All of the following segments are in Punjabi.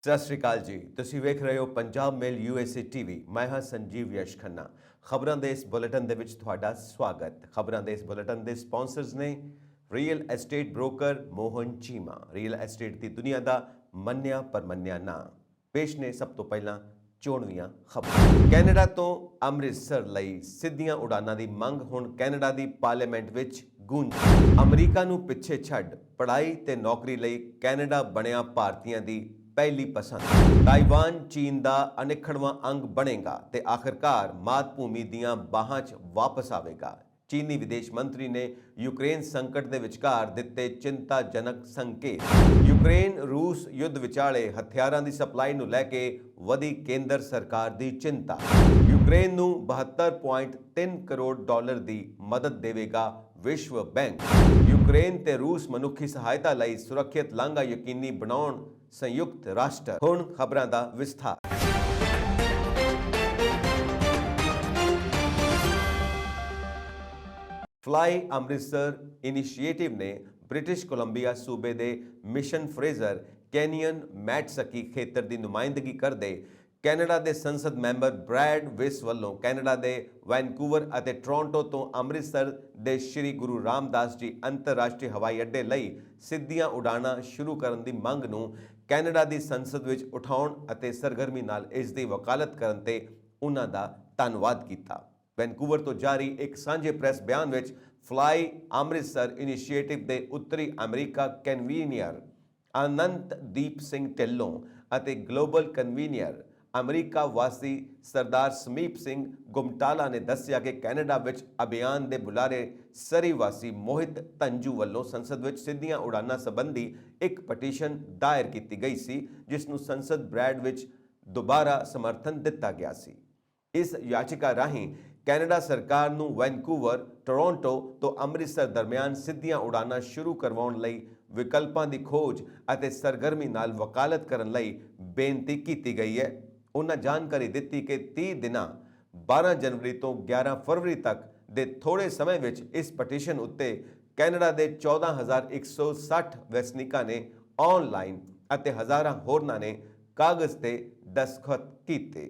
ਸਤਿ ਸ਼੍ਰੀ ਅਕਾਲ ਜੀ। ਤੁਸੀਂ ਵੇਖ ਰਹੇ ਹੋ ਪੰਜਾਬ ਮੇਲ USA ਟੀਵੀ। ਮੈਂ ਹਾਂ ਸੰਜੀਵ ਯਸ਼ ਖੰਨਾ। ਖਬਰਾਂ ਦੇ ਇਸ ਬੁਲੇਟਿਨ ਦੇ ਵਿੱਚ ਤੁਹਾਡਾ ਸਵਾਗਤ। ਖਬਰਾਂ ਦੇ ਇਸ ਬੁਲੇਟਿਨ ਦੇ ਸਪਾਂਸਰਸ ਨੇ real estate broker Mohan Cheema. Real estate ਦੀ ਦੁਨੀਆ ਦਾ ਮੰਨਿਆ ਪਰਮੰਨਿਆ ਨਾਂ। ਪੇਸ਼ ਨੇ ਸਭ ਤੋਂ ਪਹਿਲਾਂ ਚੋਣਵੀਆਂ ਖਬਰਾਂ। ਕੈਨੇਡਾ ਤੋਂ ਅੰਮ੍ਰਿਤਸਰ ਲਈ ਸਿੱਧੀਆਂ ਉਡਾਨਾਂ ਦੀ ਮੰਗ ਹੁਣ ਕੈਨੇਡਾ ਦੀ ਪਾਰਲੀਮੈਂਟ ਵਿੱਚ ਗੂੰਜੀ। ਅਮਰੀਕਾ ਨੂੰ ਪਿੱਛੇ ਛੱਡ ਪੜ੍ਹਾਈ ਤੇ ਨੌਕਰੀ ਲਈ ਕੈਨੇਡਾ ਬਣਿਆ ਭਾਰਤੀਆਂ ਦੀ ਪਹਿਲੀ ਪਸੰਦ। ਤਾਈਵਾਨ ਚੀਨ ਦਾ ਅਨਿੱਖੜਵਾਂ ਅੰਗ ਬਣੇਗਾ ਤੇ ਆਖਰਕਾਰ ਮਾਤ ਭੂਮੀ ਦੀਆਂ ਬਾਹਾਂ 'ਚ ਵਾਪਸ ਆਵੇਗਾ। ਚੀਨੀ ਵਿਦੇਸ਼ ਮੰਤਰੀ ਨੇ ਯੂਕਰੇਨ ਸੰਕਟ ਦੇ ਵਿਚਕਾਰ ਦਿੱਤੇ ਚਿੰਤਾਜਨਕ ਸੰਕੇਤ। ਯੂਕਰੇਨ ਰੂਸ ਯੁੱਧ ਵਿਚਾਲੇ ਹਥਿਆਰਾਂ ਦੀ ਸਪਲਾਈ ਨੂੰ ਲੈ ਕੇ ਵਧੀ ਕੇਂਦਰ ਸਰਕਾਰ ਦੀ ਚਿੰਤਾ। ਯੂਕਰੇਨ ਨੂੰ 72.3 ਕਰੋੜ ਡਾਲਰ ਦੀ ਮਦਦ ਦੇਵੇਗਾ ਵਿਸ਼ਵ ਬੈਂਕ। ਯੂਕਰੇਨ ਤੇ ਰੂਸ ਮਨੁੱਖੀ ਸਹਾਇਤਾ ਲਈ ਸੁਰੱਖਿਅਤ ਲਾਂਘਾ ਯਕੀਨੀ ਬਣਾਉਣ ਸੰਯੁਕਤ ਰਾਸ਼ਟਰ। ਹੁਣ ਖਬਰਾਂ ਦਾ ਵਿਸਥਾਰ। ਫਲਾਈ ਅੰਮ੍ਰਿਤਸਰ ਇਨੀਸ਼ੀਏਟਿਵ ਨੇ ਬ੍ਰਿਟਿਸ਼ ਕੋਲੰਬੀਆ ਸੂਬੇ ਦੇ ਮਿਸ਼ਨ ਫਰੇਜ਼ਰ ਕੈਨੀਅਨ ਮੈਟਸਕੀ ਖੇਤਰ ਦੀ ਨੁਮਾਇੰਦਗੀ ਕਰਦੇ ਕੈਨੇਡਾ ਦੇ ਸੰਸਦ ਮੈਂਬਰ ਬ੍ਰੈਡ ਵਿਸ ਵੱਲੋਂ ਕੈਨੇਡਾ ਦੇ ਵੈਨਕੂਵਰ ਅਤੇ ਟੋਰਾਂਟੋ ਤੋਂ ਅੰਮ੍ਰਿਤਸਰ ਦੇ ਸ਼੍ਰੀ ਗੁਰੂ ਰਾਮਦਾਸ ਜੀ ਅੰਤਰਰਾਸ਼ਟਰੀ ਹਵਾਈ ਅੱਡੇ ਲਈ ਸਿੱਧੀਆਂ ਉਡਾਣਾਂ ਸ਼ੁਰੂ ਕਰਨ ਦੀ ਮੰਗ ਨੂੰ ਕੈਨੇਡਾ ਦੀ ਸੰਸਦ ਵਿੱਚ ਉਠਾਉਣ ਅਤੇ ਸਰਗਰਮੀ ਨਾਲ ਇਸ ਦੀ ਵਕਾਲਤ ਕਰਨ ਤੇ ਉਹਨਾਂ ਦਾ ਧੰਨਵਾਦ ਕੀਤਾ। ਵੈਨਕੂਵਰ ਤੋਂ ਜਾਰੀ ਇੱਕ ਸਾਂਝੇ ਪ੍ਰੈਸ ਬਿਆਨ ਵਿੱਚ ਫਲਾਈ ਅੰਮ੍ਰਿਤਸਰ ਇਨੀਸ਼ੀਏਟਿਵ ਦੇ ਉੱਤਰੀ ਅਮਰੀਕਾ ਕਨਵੀਨਰ ਅਨੰਤਦੀਪ ਸਿੰਘ ਢਿੱਲੋਂ ਅਤੇ ਗਲੋਬਲ ਕਨਵੀਨਰ ਅਮਰੀਕਾ ਵਾਸੀ ਸਰਦਾਰ ਸਮੀਪ ਸਿੰਘ ਗੁਮਟਾਲਾ ਨੇ ਦੱਸਿਆ ਕਿ ਕੈਨੇਡਾ ਵਿੱਚ ਅਭਿਆਨ ਦੇ ਬੁਲਾਰੇ ਸਰੀ ਵਾਸੀ ਮੋਹਿਤ ਧੰਜੂ ਵੱਲੋਂ ਸੰਸਦ ਵਿੱਚ ਸਿੱਧੀਆਂ ਉਡਾਨਾਂ ਸੰਬੰਧੀ ਇੱਕ ਪਟੀਸ਼ਨ ਦਾਇਰ ਕੀਤੀ ਗਈ ਸੀ, ਜਿਸ ਨੂੰ ਸੰਸਦ ਬ੍ਰੈਡ ਵਿੱਚ ਦੁਬਾਰਾ ਸਮਰਥਨ ਦਿੱਤਾ ਗਿਆ ਸੀ। ਇਸ ਯਾਚਿਕਾ ਰਾਹੀਂ ਕੈਨੇਡਾ ਸਰਕਾਰ ਨੂੰ ਵੈਨਕੂਵਰ, ਟੋਰਾਂਟੋ ਤੋਂ ਅੰਮ੍ਰਿਤਸਰ ਦਰਮਿਆਨ ਸਿੱਧੀਆਂ ਉਡਾਨਾਂ ਸ਼ੁਰੂ ਕਰਵਾਉਣ ਲਈ ਵਿਕਲਪਾਂ ਦੀ ਖੋਜ ਅਤੇ ਸਰਗਰਮੀ ਨਾਲ ਵਕਾਲਤ ਕਰਨ ਲਈ ਬੇਨਤੀ ਕੀਤੀ ਗਈ ਹੈ। ਉਹਨਾਂ ਜਾਣਕਾਰੀ ਦਿੱਤੀ ਕਿ 30 ਦਿਨਾਂ 12 ਜਨਵਰੀ ਤੋਂ 11 ਫਰਵਰੀ ਤੱਕ ਦੇ ਥੋੜੇ ਸਮੇਂ ਵਿੱਚ ਇਸ ਪਟੀਸ਼ਨ ਉੱਤੇ ਕੈਨੇਡਾ ਦੇ 14,160 ਵਸਨੀਕਾਂ ਨੇ ਆਨਲਾਈਨ ਅਤੇ ਹਜ਼ਾਰਾਂ ਹੋਰਨਾਂ ਨੇ ਕਾਗਜ਼ ਤੇ ਦਸਤਖਤ ਕੀਤੇ।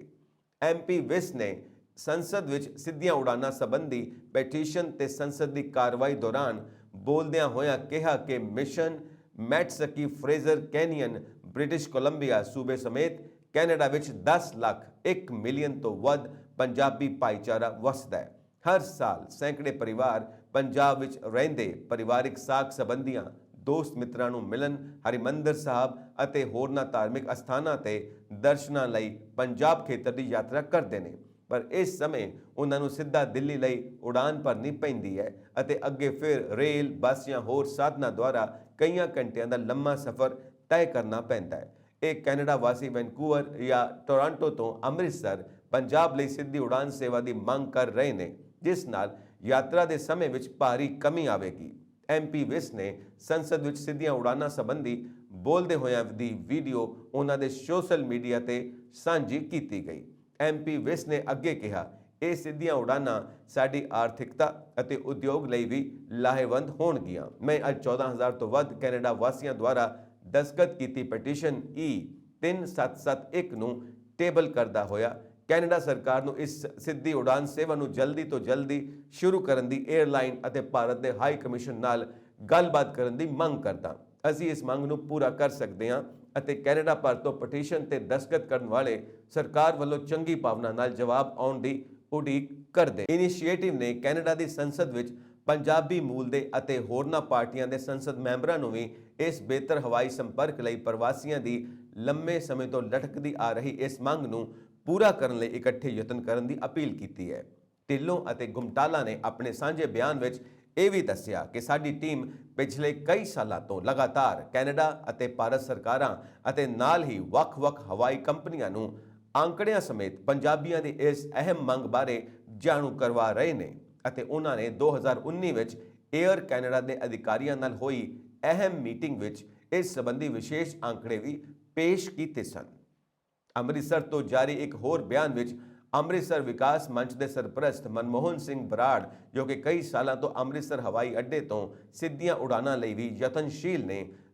MP ਵਿਸ ਨੇ ਸੰਸਦ ਵਿੱਚ ਸਿੱਧੀਆਂ ਉਡਾਨਾਂ ਸੰਬੰਧੀ ਪਟੀਸ਼ਨ ਤੇ ਸੰਸਦ ਦੀ ਕਾਰਵਾਈ ਦੌਰਾਨ ਬੋਲਦਿਆਂ ਹੋਇਆਂ ਕਿਹਾ ਕਿ mission Matsqui Fraser Canyon British Columbia ਸੂਬੇ ਸਮੇਤ ਕੈਨੇਡਾ ਵਿੱਚ 10 ਲੱਖ 1 ਮਿਲੀਅਨ ਤੋਂ ਵੱਧ ਪੰਜਾਬੀ ਭਾਈਚਾਰਾ ਵਸਦਾ ਹੈ। ਹਰ ਸਾਲ ਸੈਂਕੜੇ ਪਰਿਵਾਰ ਪੰਜਾਬ ਵਿੱਚ ਰਹਿੰਦੇ ਪਰਿਵਾਰਿਕ ਸਾਕ ਸੰਬੰਧੀਆਂ ਦੋਸਤ ਮਿੱਤਰਾਂ ਨੂੰ ਮਿਲਣ ਹਰਿਮੰਦਰ ਸਾਹਿਬ ਅਤੇ ਹੋਰਨਾਂ ਧਾਰਮਿਕ ਅਸਥਾਨਾਂ ਤੇ ਦਰਸ਼ਨਾਂ ਲਈ ਪੰਜਾਬ ਖੇਤਰ ਦੀ ਯਾਤਰਾ ਕਰਦੇ ਨੇ, ਪਰ ਇਸ ਸਮੇਂ ਉਹਨਾਂ ਨੂੰ ਸਿੱਧਾ ਦਿੱਲੀ ਲਈ ਉਡਾਨ ਭਰਨੀ ਪੈਂਦੀ ਹੈ ਅਤੇ ਅੱਗੇ ਫਿਰ ਰੇਲ, ਬੱਸ ਜਾਂ ਹੋਰ ਸਾਧਨਾਂ ਦੁਆਰਾ ਕਈਆਂ ਘੰਟਿਆਂ ਦਾ ਲੰਮਾ ਸਫ਼ਰ ਤੈਅ ਕਰਨਾ ਪੈਂਦਾ ਹੈ। ਇਹ ਕੈਨੇਡਾ ਵਾਸੀ ਵੈਨਕੂਵਰ ਜਾਂ ਟੋਰਾਂਟੋ ਤੋਂ ਅੰਮ੍ਰਿਤਸਰ ਪੰਜਾਬ ਲਈ ਸਿੱਧੀ ਉਡਾਨ ਸੇਵਾ ਦੀ ਮੰਗ ਕਰ ਰਹੇ ਨੇ, ਜਿਸ ਨਾਲ ਯਾਤਰਾ ਦੇ ਸਮੇਂ ਵਿੱਚ ਭਾਰੀ ਕਮੀ ਆਵੇਗੀ। MP ਵਿਸ ਨੇ ਸੰਸਦ ਵਿੱਚ ਸਿੱਧੀਆਂ ਉਡਾਨਾਂ ਸੰਬੰਧੀ ਬੋਲਦੇ ਹੋਇਆਂ ਦੀ ਵੀਡੀਓ ਉਹਨਾਂ ਦੇ ਸੋਸ਼ਲ ਮੀਡੀਆ ਤੇ ਸਾਂਝੀ ਕੀਤੀ ਗਈ। MP ਵਿਸ ਨੇ ਅੱਗੇ ਕਿਹਾ, ਇਹ ਸਿੱਧੀਆਂ ਉਡਾਨਾਂ ਸਾਡੀ ਆਰਥਿਕਤਾ ਅਤੇ ਉਦਯੋਗ ਲਈ ਵੀ ਲਾਹੇਵੰਦ ਹੋਣਗੀਆਂ। ਮੈਂ ਅੱਜ 14,000 ਤੋਂ ਵੱਧ ਕੈਨੇਡਾ ਵਾਸੀਆਂ ਦੁਆਰਾ ਦਸਤਖਤ ਕੀਤੀ ਪਟੀਸ਼ਨ E3771 ਨੂੰ ਟੇਬਲ ਕਰਦਾ ਹੋਇਆ ਕੈਨੇਡਾ ਸਰਕਾਰ ਨੂੰ ਇਸ ਸਿੱਧੀ ਉਡਾਨ ਸੇਵਾ ਨੂੰ ਜਲਦੀ ਤੋਂ ਜਲਦੀ ਸ਼ੁਰੂ ਕਰਨ ਦੀ 에ਅਰਲਾਈਨ ਅਤੇ ਭਾਰਤ ਦੇ ਹਾਈ ਕਮਿਸ਼ਨ ਨਾਲ ਗੱਲਬਾਤ ਕਰਨ ਦੀ ਮੰਗ ਕਰਦਾ। ਅਸੀਂ ਇਸ ਮੰਗ ਨੂੰ ਪੂਰਾ ਕਰ ਸਕਦੇ ਹਾਂ ਅਤੇ ਕੈਨੇਡਾ ਭਰ ਤੋਂ ਪਟੀਸ਼ਨ ਤੇ ਦਸਤਖਤ ਕਰਨ ਵਾਲੇ ਸਰਕਾਰ ਵੱਲੋਂ ਚੰਗੀ ਭਾਵਨਾ ਨਾਲ ਜਵਾਬ ਆਉਣ ਦੀ ਉਡੀਕ ਕਰਦੇ। ਇਨੀਸ਼ੀਏਟਿਵ ਨੇ ਕੈਨੇਡਾ ਦੀ ਸੰਸਦ ਵਿੱਚ ਪੰਜਾਬੀ ਮੂਲ ਦੇ ਅਤੇ ਹੋਰਨਾਂ ਪਾਰਟੀਆਂ ਦੇ ਸੰਸਦ ਮੈਂਬਰਾਂ ਨੂੰ ਵੀ ਇਸ ਬਿਹਤਰ ਹਵਾਈ ਸੰਪਰਕ ਲਈ ਪ੍ਰਵਾਸੀਆਂ ਦੀ ਲੰਮੇ ਸਮੇਂ ਤੋਂ ਲਟਕਦੀ ਆ ਰਹੀ ਇਸ ਮੰਗ ਨੂੰ ਪੂਰਾ ਕਰਨ ਲਈ ਇਕੱਠੇ ਯਤਨ ਕਰਨ ਦੀ ਅਪੀਲ ਕੀਤੀ ਹੈ। ਢਿੱਲੋਂ ਅਤੇ ਗੁਮਟਾਲਾ ਨੇ ਆਪਣੇ ਸਾਂਝੇ ਬਿਆਨ ਵਿੱਚ ਇਹ ਵੀ ਦੱਸਿਆ ਕਿ ਸਾਡੀ ਟੀਮ ਪਿਛਲੇ ਕਈ ਸਾਲਾਂ ਤੋਂ ਲਗਾਤਾਰ ਕੈਨੇਡਾ ਅਤੇ ਭਾਰਤ ਸਰਕਾਰਾਂ ਅਤੇ ਨਾਲ ਹੀ ਵੱਖ-ਵੱਖ ਹਵਾਈ ਕੰਪਨੀਆਂ ਨੂੰ ਅੰਕੜਿਆਂ ਸਮੇਤ ਪੰਜਾਬੀਆਂ ਦੀ ਇਸ ਅਹਿਮ ਮੰਗ ਬਾਰੇ ਜਾਣੂ ਕਰਵਾ ਰਹੇ ਨੇ ਅਤੇ ਉਹਨਾਂ ਨੇ 2019 ਵਿੱਚ ਏਅਰ ਕੈਨੇਡਾ ਦੇ ਅਧਿਕਾਰੀਆਂ ਨਾਲ ਹੋਈ ਅਹਿਮ ਮੀਟਿੰਗ ਵਿੱਚ ਇਸ ਸੰਬੰਧੀ ਵਿਸ਼ੇਸ਼ ਅੰਕੜੇ ਵੀ ਪੇਸ਼ ਕੀਤੇ ਸਨ। ਅੰਮ੍ਰਿਤਸਰ ਤੋਂ ਜਾਰੀ ਇੱਕ ਹੋਰ ਬਿਆਨ ਵਿੱਚ ਅੰਮ੍ਰਿਤਸਰ ਵਿਕਾਸ ਮੰਚ ਦੇ ਸਰਪ੍ਰਸਤ ਮਨਮੋਹਨ ਸਿੰਘ ਬਰਾੜ, ਜੋ ਕਿ ਕਈ ਸਾਲਾਂ ਤੋਂ ਅੰਮ੍ਰਿਤਸਰ ਹਵਾਈ ਅੱਡੇ ਤੋਂ ਸਿੱਧੀਆਂ ਉਡਾਨਾਂ ਲਈ ਵੀ ਯਤਨਸ਼ੀਲ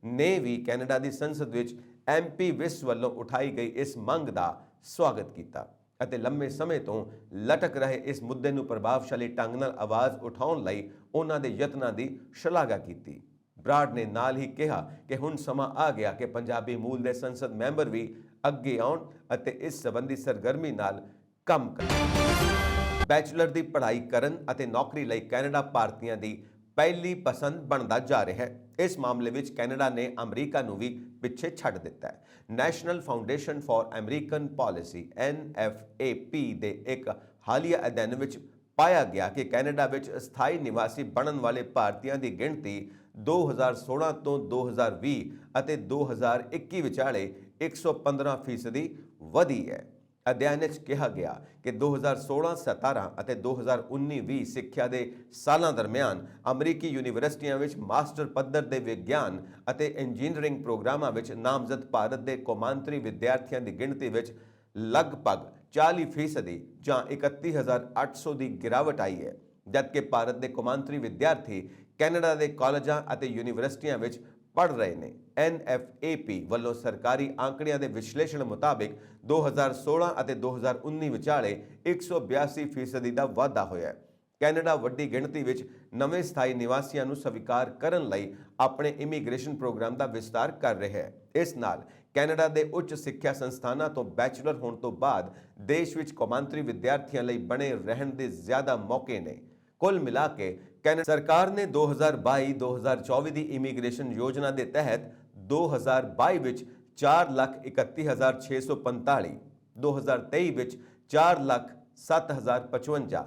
ਨੇ ਵੀ ਕੈਨੇਡਾ ਦੀ ਸੰਸਦ ਵਿੱਚ MP ਵਿਸ ਵੱਲੋਂ ਉਠਾਈ ਗਈ ਇਸ ਮੰਗ ਦਾ ਸਵਾਗਤ ਕੀਤਾ ਅਤੇ ਲੰਮੇ ਸਮੇਂ ਤੋਂ ਲਟਕ ਰਹੇ ਇਸ ਮੁੱਦੇ ਨੂੰ ਪ੍ਰਭਾਵਸ਼ਾਲੀ ਢੰਗ ਨਾਲ ਆਵਾਜ਼ ਉਠਾਉਣ ਲਈ ਉਹਨਾਂ ਦੇ ਯਤਨਾਂ ਦੀ ਸ਼ਲਾਘਾ ਕੀਤੀ। ਬਰਾੜ ਨੇ ਨਾਲ ਹੀ ਕਿਹਾ ਕਿ ਹੁਣ ਸਮਾਂ ਆ ਗਿਆ ਕਿ ਪੰਜਾਬੀ ਮੂਲ ਦੇ ਸੰਸਦ ਮੈਂਬਰ ਵੀ ਅੱਗੇ ਆਉਣ ਅਤੇ ਇਸ ਸੰਬੰਧੀ ਸਰਗਰਮੀ ਨਾਲ ਕੰਮ ਕਰਨ। ਬੈਚਲਰ ਦੀ ਪੜ੍ਹਾਈ ਕਰਨ ਅਤੇ ਨੌਕਰੀ ਲਈ ਕੈਨੇਡਾ ਭਾਰਤੀਆਂ ਦੀ ਪਹਿਲੀ ਪਸੰਦ ਬਣਦਾ ਜਾ ਰਿਹਾ ਹੈ। ਇਸ ਮਾਮਲੇ ਵਿੱਚ ਕੈਨੇਡਾ ਨੇ ਅਮਰੀਕਾ ਨੂੰ ਵੀ ਪਿੱਛੇ ਛੱਡ ਦਿੱਤਾ ਹੈ। National foundation for American policy NFAP ਦੇ ਇੱਕ ਹਾਲੀਆ ਅਧਿਐਨ ਵਿੱਚ ਪਾਇਆ ਗਿਆ ਕਿ ਕੈਨੇਡਾ ਵਿੱਚ ਸਥਾਈ ਨਿਵਾਸੀ ਬਣਨ ਵਾਲੇ ਭਾਰਤੀਆਂ ਦੀ ਗਿਣਤੀ 2016 ਤੋਂ 2020 ਅਤੇ 2021 ਵਿਚਾਲੇ 115% ਵਧੀ ਹੈ। ਅਧਿਐਨ ਵਿੱਚ ਕਿਹਾ ਗਿਆ ਕਿ 2016-17 ਅਤੇ 2019-20 ਸਿੱਖਿਆ ਦੇ ਸਾਲਾਂ ਦਰਮਿਆਨ ਅਮਰੀਕੀ ਯੂਨੀਵਰਸਿਟੀਆਂ ਵਿੱਚ ਮਾਸਟਰ ਪੱਧਰ ਦੇ ਵਿਗਿਆਨ ਅਤੇ ਇੰਜੀਨੀਅਰਿੰਗ ਪ੍ਰੋਗਰਾਮਾਂ ਵਿੱਚ ਨਾਮਜ਼ਦ ਭਾਰਤ ਦੇ ਕੌਮਾਂਤਰੀ ਵਿਦਿਆਰਥੀਆਂ ਦੀ ਗਿਣਤੀ ਵਿੱਚ ਲਗਭਗ 40% ਜਾਂ 31,800 ਦੀ ਗਿਰਾਵਟ ਆਈ ਹੈ, ਜਦਕਿ ਭਾਰਤ ਦੇ ਕੌਮਾਂਤਰੀ ਵਿਦਿਆਰਥੀ ਕੈਨੇਡਾ ਦੇ ਕਾਲਜਾਂ ਅਤੇ ਯੂਨੀਵਰਸਿਟੀਆਂ ਵਿੱਚ ਪੜ੍ਹ ਰਹੇ ਨੇ। NFAP ਵੱਲੋਂ ਸਰਕਾਰੀ ਆંકੜਿਆਂ ਦੇ ਵਿਸ਼ਲੇਸ਼ਣ ਮੁਤਾਬਿਕ 2016 ਅਤੇ 2019 ਵਿਚਾਲੇ 182% ਦਾ ਵਾਧਾ ਹੋਇਆ ਹੈ। ਕੈਨੇਡਾ ਵੱਡੀ ਗਿਣਤੀ ਵਿੱਚ ਨਵੇਂ ਸਥਾਈ ਨਿਵਾਸੀਆਂ ਨੂੰ ਸਵੀਕਾਰ ਕਰਨ ਲਈ ਆਪਣੇ ਇਮੀਗ੍ਰੇਸ਼ਨ ਪ੍ਰੋਗਰਾਮ ਦਾ ਵਿਸਤਾਰ ਕਰ ਰਿਹਾ ਹੈ। ਇਸ ਨਾਲ ਕੈਨੇਡਾ ਦੇ ਉੱਚ ਸਿੱਖਿਆ ਸੰਸਥਾਨਾਂ ਤੋਂ ਬੈਚਲਰ ਹੋਣ ਤੋਂ ਬਾਅਦ ਦੇਸ਼ ਵਿੱਚ ਕੌਮਾਂਤਰੀ ਵਿਦਿਆਰਥੀਆਂ ਲਈ ਬਣੇ ਰਹਿਣ ਦੇ ਜ਼ਿਆਦਾ ਮੌਕੇ ਨੇ। ਕੁੱਲ ਮਿਲਾ ਕੇ ਕੈਨੇਡਾ ਸਰਕਾਰ ਨੇ 2022-2024 ਦੀ ਇਮੀਗ੍ਰੇਸ਼ਨ ਯੋਜਨਾ ਦੇ ਤਹਿਤ 2022 ਵਿੱਚ 4,31,645, 2023 ਵਿੱਚ 4,07,055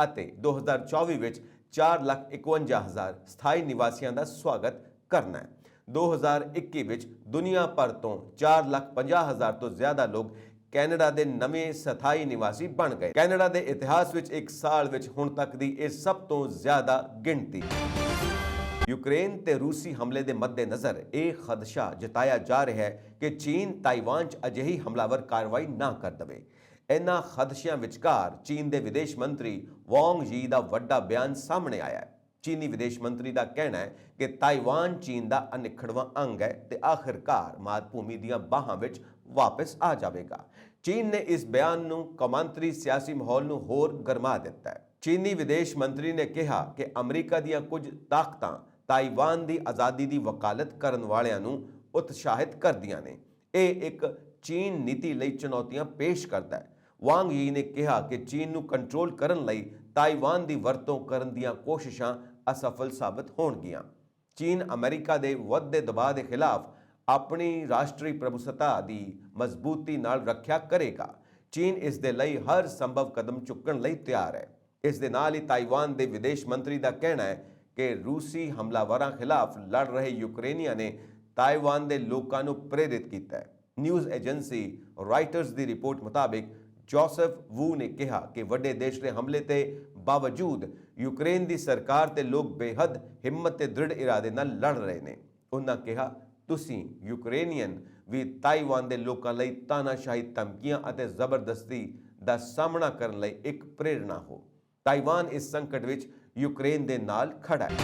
ਅਤੇ 2024 ਵਿੱਚ 4,51,000 ਸਥਾਈ ਨਿਵਾਸੀਆਂ ਦਾ ਸਵਾਗਤ ਕਰਨਾ ਹੈ। 2021 ਵਿੱਚ ਦੁਨੀਆ ਭਰ ਤੋਂ 4,50,000 ਤੋਂ ਜ਼ਿਆਦਾ ਲੋਕ ਕੈਨੇਡਾ ਦੇ ਨਵੇਂ ਸਥਾਈ ਨਿਵਾਸੀ ਬਣ ਗਏ। ਕੈਨੇਡਾ ਦੇ ਇਤਿਹਾਸ ਵਿੱਚ ਇੱਕ ਸਾਲ ਵਿੱਚ ਹੁਣ ਤੱਕ ਦੀ ਇਹ ਸਭ ਤੋਂ ਜ਼ਿਆਦਾ ਗਿਣਤੀ। ਯੂਕਰੇਨ ਤੇ ਰੂਸੀ ਹਮਲੇ ਦੇ ਮੱਦੇਨਜ਼ਰ ਇਹ ਖਦਸ਼ਾ ਜਤਾਇਆ ਜਾ ਰਿਹਾ ਹੈ ਕਿ ਚੀਨ ਤਾਈਵਾਨ 'ਚ ਅਜਿਹੀ ਹਮਲਾਵਰ ਕਾਰਵਾਈ ਨਾ ਕਰ ਦੇਵੇ। ਇਹਨਾਂ ਖਦਸ਼ਿਆਂ ਵਿਚਕਾਰ ਚੀਨ ਦੇ ਵਿਦੇਸ਼ ਮੰਤਰੀ ਵਾਂਗ ਯੀ ਦਾ ਵੱਡਾ ਬਿਆਨ ਸਾਹਮਣੇ ਆਇਆ ਹੈ। ਚੀਨੀ ਵਿਦੇਸ਼ ਮੰਤਰੀ ਦਾ ਕਹਿਣਾ ਹੈ ਕਿ ਤਾਈਵਾਨ ਚੀਨ ਦਾ ਅਨਿੱਖੜਵਾਂ ਅੰਗ ਹੈ ਤੇ ਆਖਿਰਕਾਰ ਮਾਤ-ਭੂਮੀ ਦੀਆਂ ਬਾਹਾਂ ਵਿੱਚ ਵਾਪਸ ਆ ਜਾਵੇਗਾ। ਚੀਨ ਨੇ ਇਸ ਬਿਆਨ ਨੂੰ ਕੌਮਾਂਤਰੀ ਸਿਆਸੀ ਮਾਹੌਲ ਨੂੰ ਹੋਰ ਗਰਮਾ ਦਿੱਤਾ ਹੈ। ਚੀਨੀ ਵਿਦੇਸ਼ ਮੰਤਰੀ ਨੇ ਕਿਹਾ ਕਿ ਅਮਰੀਕਾ ਦੀਆਂ ਕੁਝ ਤਾਕਤਾਂ ਤਾਈਵਾਨ ਦੀ ਆਜ਼ਾਦੀ ਦੀ ਵਕਾਲਤ ਕਰਨ ਵਾਲਿਆਂ ਨੂੰ ਉਤਸ਼ਾਹਿਤ ਕਰਦੀਆਂ ਨੇ। ਇਹ ਇੱਕ ਚੀਨ ਨੀਤੀ ਲਈ ਚੁਣੌਤੀਆਂ ਪੇਸ਼ ਕਰਦਾ ਹੈ। ਵਾਂਗ ਯੀ ਨੇ ਕਿਹਾ ਕਿ ਚੀਨ ਨੂੰ ਕੰਟਰੋਲ ਕਰਨ ਲਈ ਤਾਈਵਾਨ ਦੀ ਵਰਤੋਂ ਕਰਨ ਦੀਆਂ ਕੋਸ਼ਿਸ਼ਾਂ ਅਸਫਲ ਸਾਬਤ ਹੋਣਗੀਆਂ। ਚੀਨ ਅਮਰੀਕਾ ਦੇ ਵੱਧਦੇ ਦਬਾਅ ਦੇ ਖਿਲਾਫ ਆਪਣੀ ਰਾਸ਼ਟਰੀ ਪ੍ਰਭੂਸੱਤਾ ਦੀ ਮਜ਼ਬੂਤੀ ਨਾਲ ਰੱਖਿਆ ਕਰੇਗਾ। ਚੀਨ ਇਸ ਦੇ ਲਈ ਹਰ ਸੰਭਵ ਕਦਮ ਚੁੱਕਣ ਲਈ ਤਿਆਰ ਹੈ। ਇਸ ਦੇ ਨਾਲ ਹੀ ਤਾਈਵਾਨ ਦੇ ਵਿਦੇਸ਼ ਮੰਤਰੀ ਦਾ ਕਹਿਣਾ ਹੈ ਕਿ ਰੂਸੀ ਹਮਲਾਵਰਾਂ ਖਿਲਾਫ ਲੜ ਰਹੇ ਯੂਕਰੇਨੀਆਂ ਨੇ ਤਾਈਵਾਨ ਦੇ ਲੋਕਾਂ ਨੂੰ ਪ੍ਰੇਰਿਤ ਕੀਤਾ ਹੈ। ਨਿਊਜ਼ ਏਜੰਸੀ ਰਾਇਟਰਸ ਦੀ ਰਿਪੋਰਟ ਮੁਤਾਬਿਕ ਜੋਸਫ ਵੂ ਨੇ ਕਿਹਾ ਕਿ ਵੱਡੇ ਦੇਸ਼ ਦੇ ਹਮਲੇ ਦੇ ਬਾਵਜੂਦ ਯੂਕਰੇਨ ਦੀ ਸਰਕਾਰ ਤੇ ਲੋਕ ਬੇਹੱਦ ਹਿੰਮਤ ਤੇ ਦ੍ਰਿੜ ਇਰਾਦੇ ਨਾਲ ਲੜ ਰਹੇ ਨੇ। ਉਹਨਾਂ ਕਿਹਾ, ਤੁਸੀਂ ਯੂਕਰੇਨੀਅਨ ਵੀ ਤਾਈਵਾਨ ਦੇ ਲੋਕਾਂ ਲਈ ਤਾਨਾਸ਼ਾਹੀ ਧਮਕੀਆਂ ਅਤੇ ਜ਼ਬਰਦਸਤੀ ਦਾ ਸਾਹਮਣਾ ਕਰਨ ਲਈ ਇੱਕ ਪ੍ਰੇਰਣਾ ਹੋ। ਤਾਈਵਾਨ ਇਸ ਸੰਕਟ ਵਿੱਚ ਯੂਕਰੇਨ ਦੇ ਨਾਲ ਖੜਾ ਹੈ।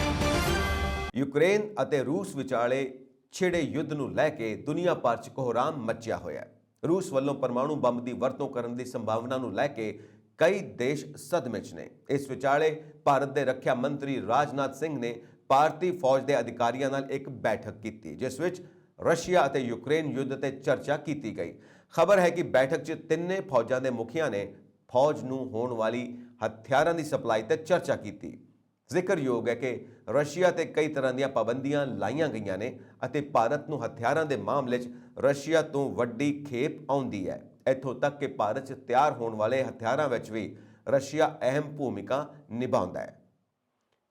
ਯੂਕਰੇਨ ਅਤੇ ਰੂਸ ਵਿਚਾਲੇ ਛਿੜੇ ਯੁੱਧ ਨੂੰ ਲੈ ਕੇ ਦੁਨੀਆ ਭਰ 'ਚ ਕੋਹਰਾਮ ਮਚਿਆ ਹੋਇਆ ਹੈ। ਰੂਸ ਵੱਲੋਂ ਪਰਮਾਣੂ ਬੰਬ ਦੀ ਵਰਤੋਂ ਕਰਨ ਦੀ ਸੰਭਾਵਨਾ ਨੂੰ ਲੈ ਕੇ ਕਈ ਦੇਸ਼ ਸਦਮੇ 'ਚ ਨੇ। ਇਸ ਵਿਚਾਲੇ ਭਾਰਤ ਦੇ ਰੱਖਿਆ ਮੰਤਰੀ ਰਾਜਨਾਥ ਸਿੰਘ ਨੇ ਭਾਰਤੀ ਫੌਜ ਦੇ ਅਧਿਕਾਰੀਆਂ ਨਾਲ ਇੱਕ ਬੈਠਕ ਕੀਤੀ, ਜਿਸ ਵਿੱਚ ਰਸ਼ੀਆ ਅਤੇ ਯੂਕਰੇਨ ਯੁੱਧ ਤੇ ਚਰਚਾ ਕੀਤੀ ਗਈ। ਖਬਰ ਹੈ ਕਿ ਬੈਠਕ 'ਚ ਤਿੰਨੇ ਫੌਜਾਂ ਦੇ ਮੁਖੀਆਂ ਨੇ ਫੌਜ ਨੂੰ ਹੋਣ ਵਾਲੀ ਹਥਿਆਰਾਂ ਦੀ ਸਪਲਾਈ ਤੇ ਚਰਚਾ ਕੀਤੀ। ਜ਼ਿਕਰਯੋਗ ਹੈ ਕਿ ਰਸ਼ੀਆ ਤੇ ਕਈ ਤਰ੍ਹਾਂ ਦੀਆਂ ਪਾਬੰਦੀਆਂ ਲਾਈਆਂ ਗਈਆਂ ਨੇ ਅਤੇ ਭਾਰਤ ਨੂੰ ਹਥਿਆਰਾਂ ਦੇ ਮਾਮਲੇ 'ਚ ਰਸ਼ੀਆ ਤੋਂ ਵੱਡੀ ਖੇਪ ਆਉਂਦੀ ਹੈ। ਇੱਥੋਂ ਤੱਕ ਕਿ ਭਾਰਤ 'ਚ ਤਿਆਰ ਹੋਣ ਵਾਲੇ ਹਥਿਆਰਾਂ ਵਿੱਚ ਵੀ ਰਸ਼ੀਆ ਅਹਿਮ ਭੂਮਿਕਾ ਨਿਭਾਉਂਦਾ ਹੈ।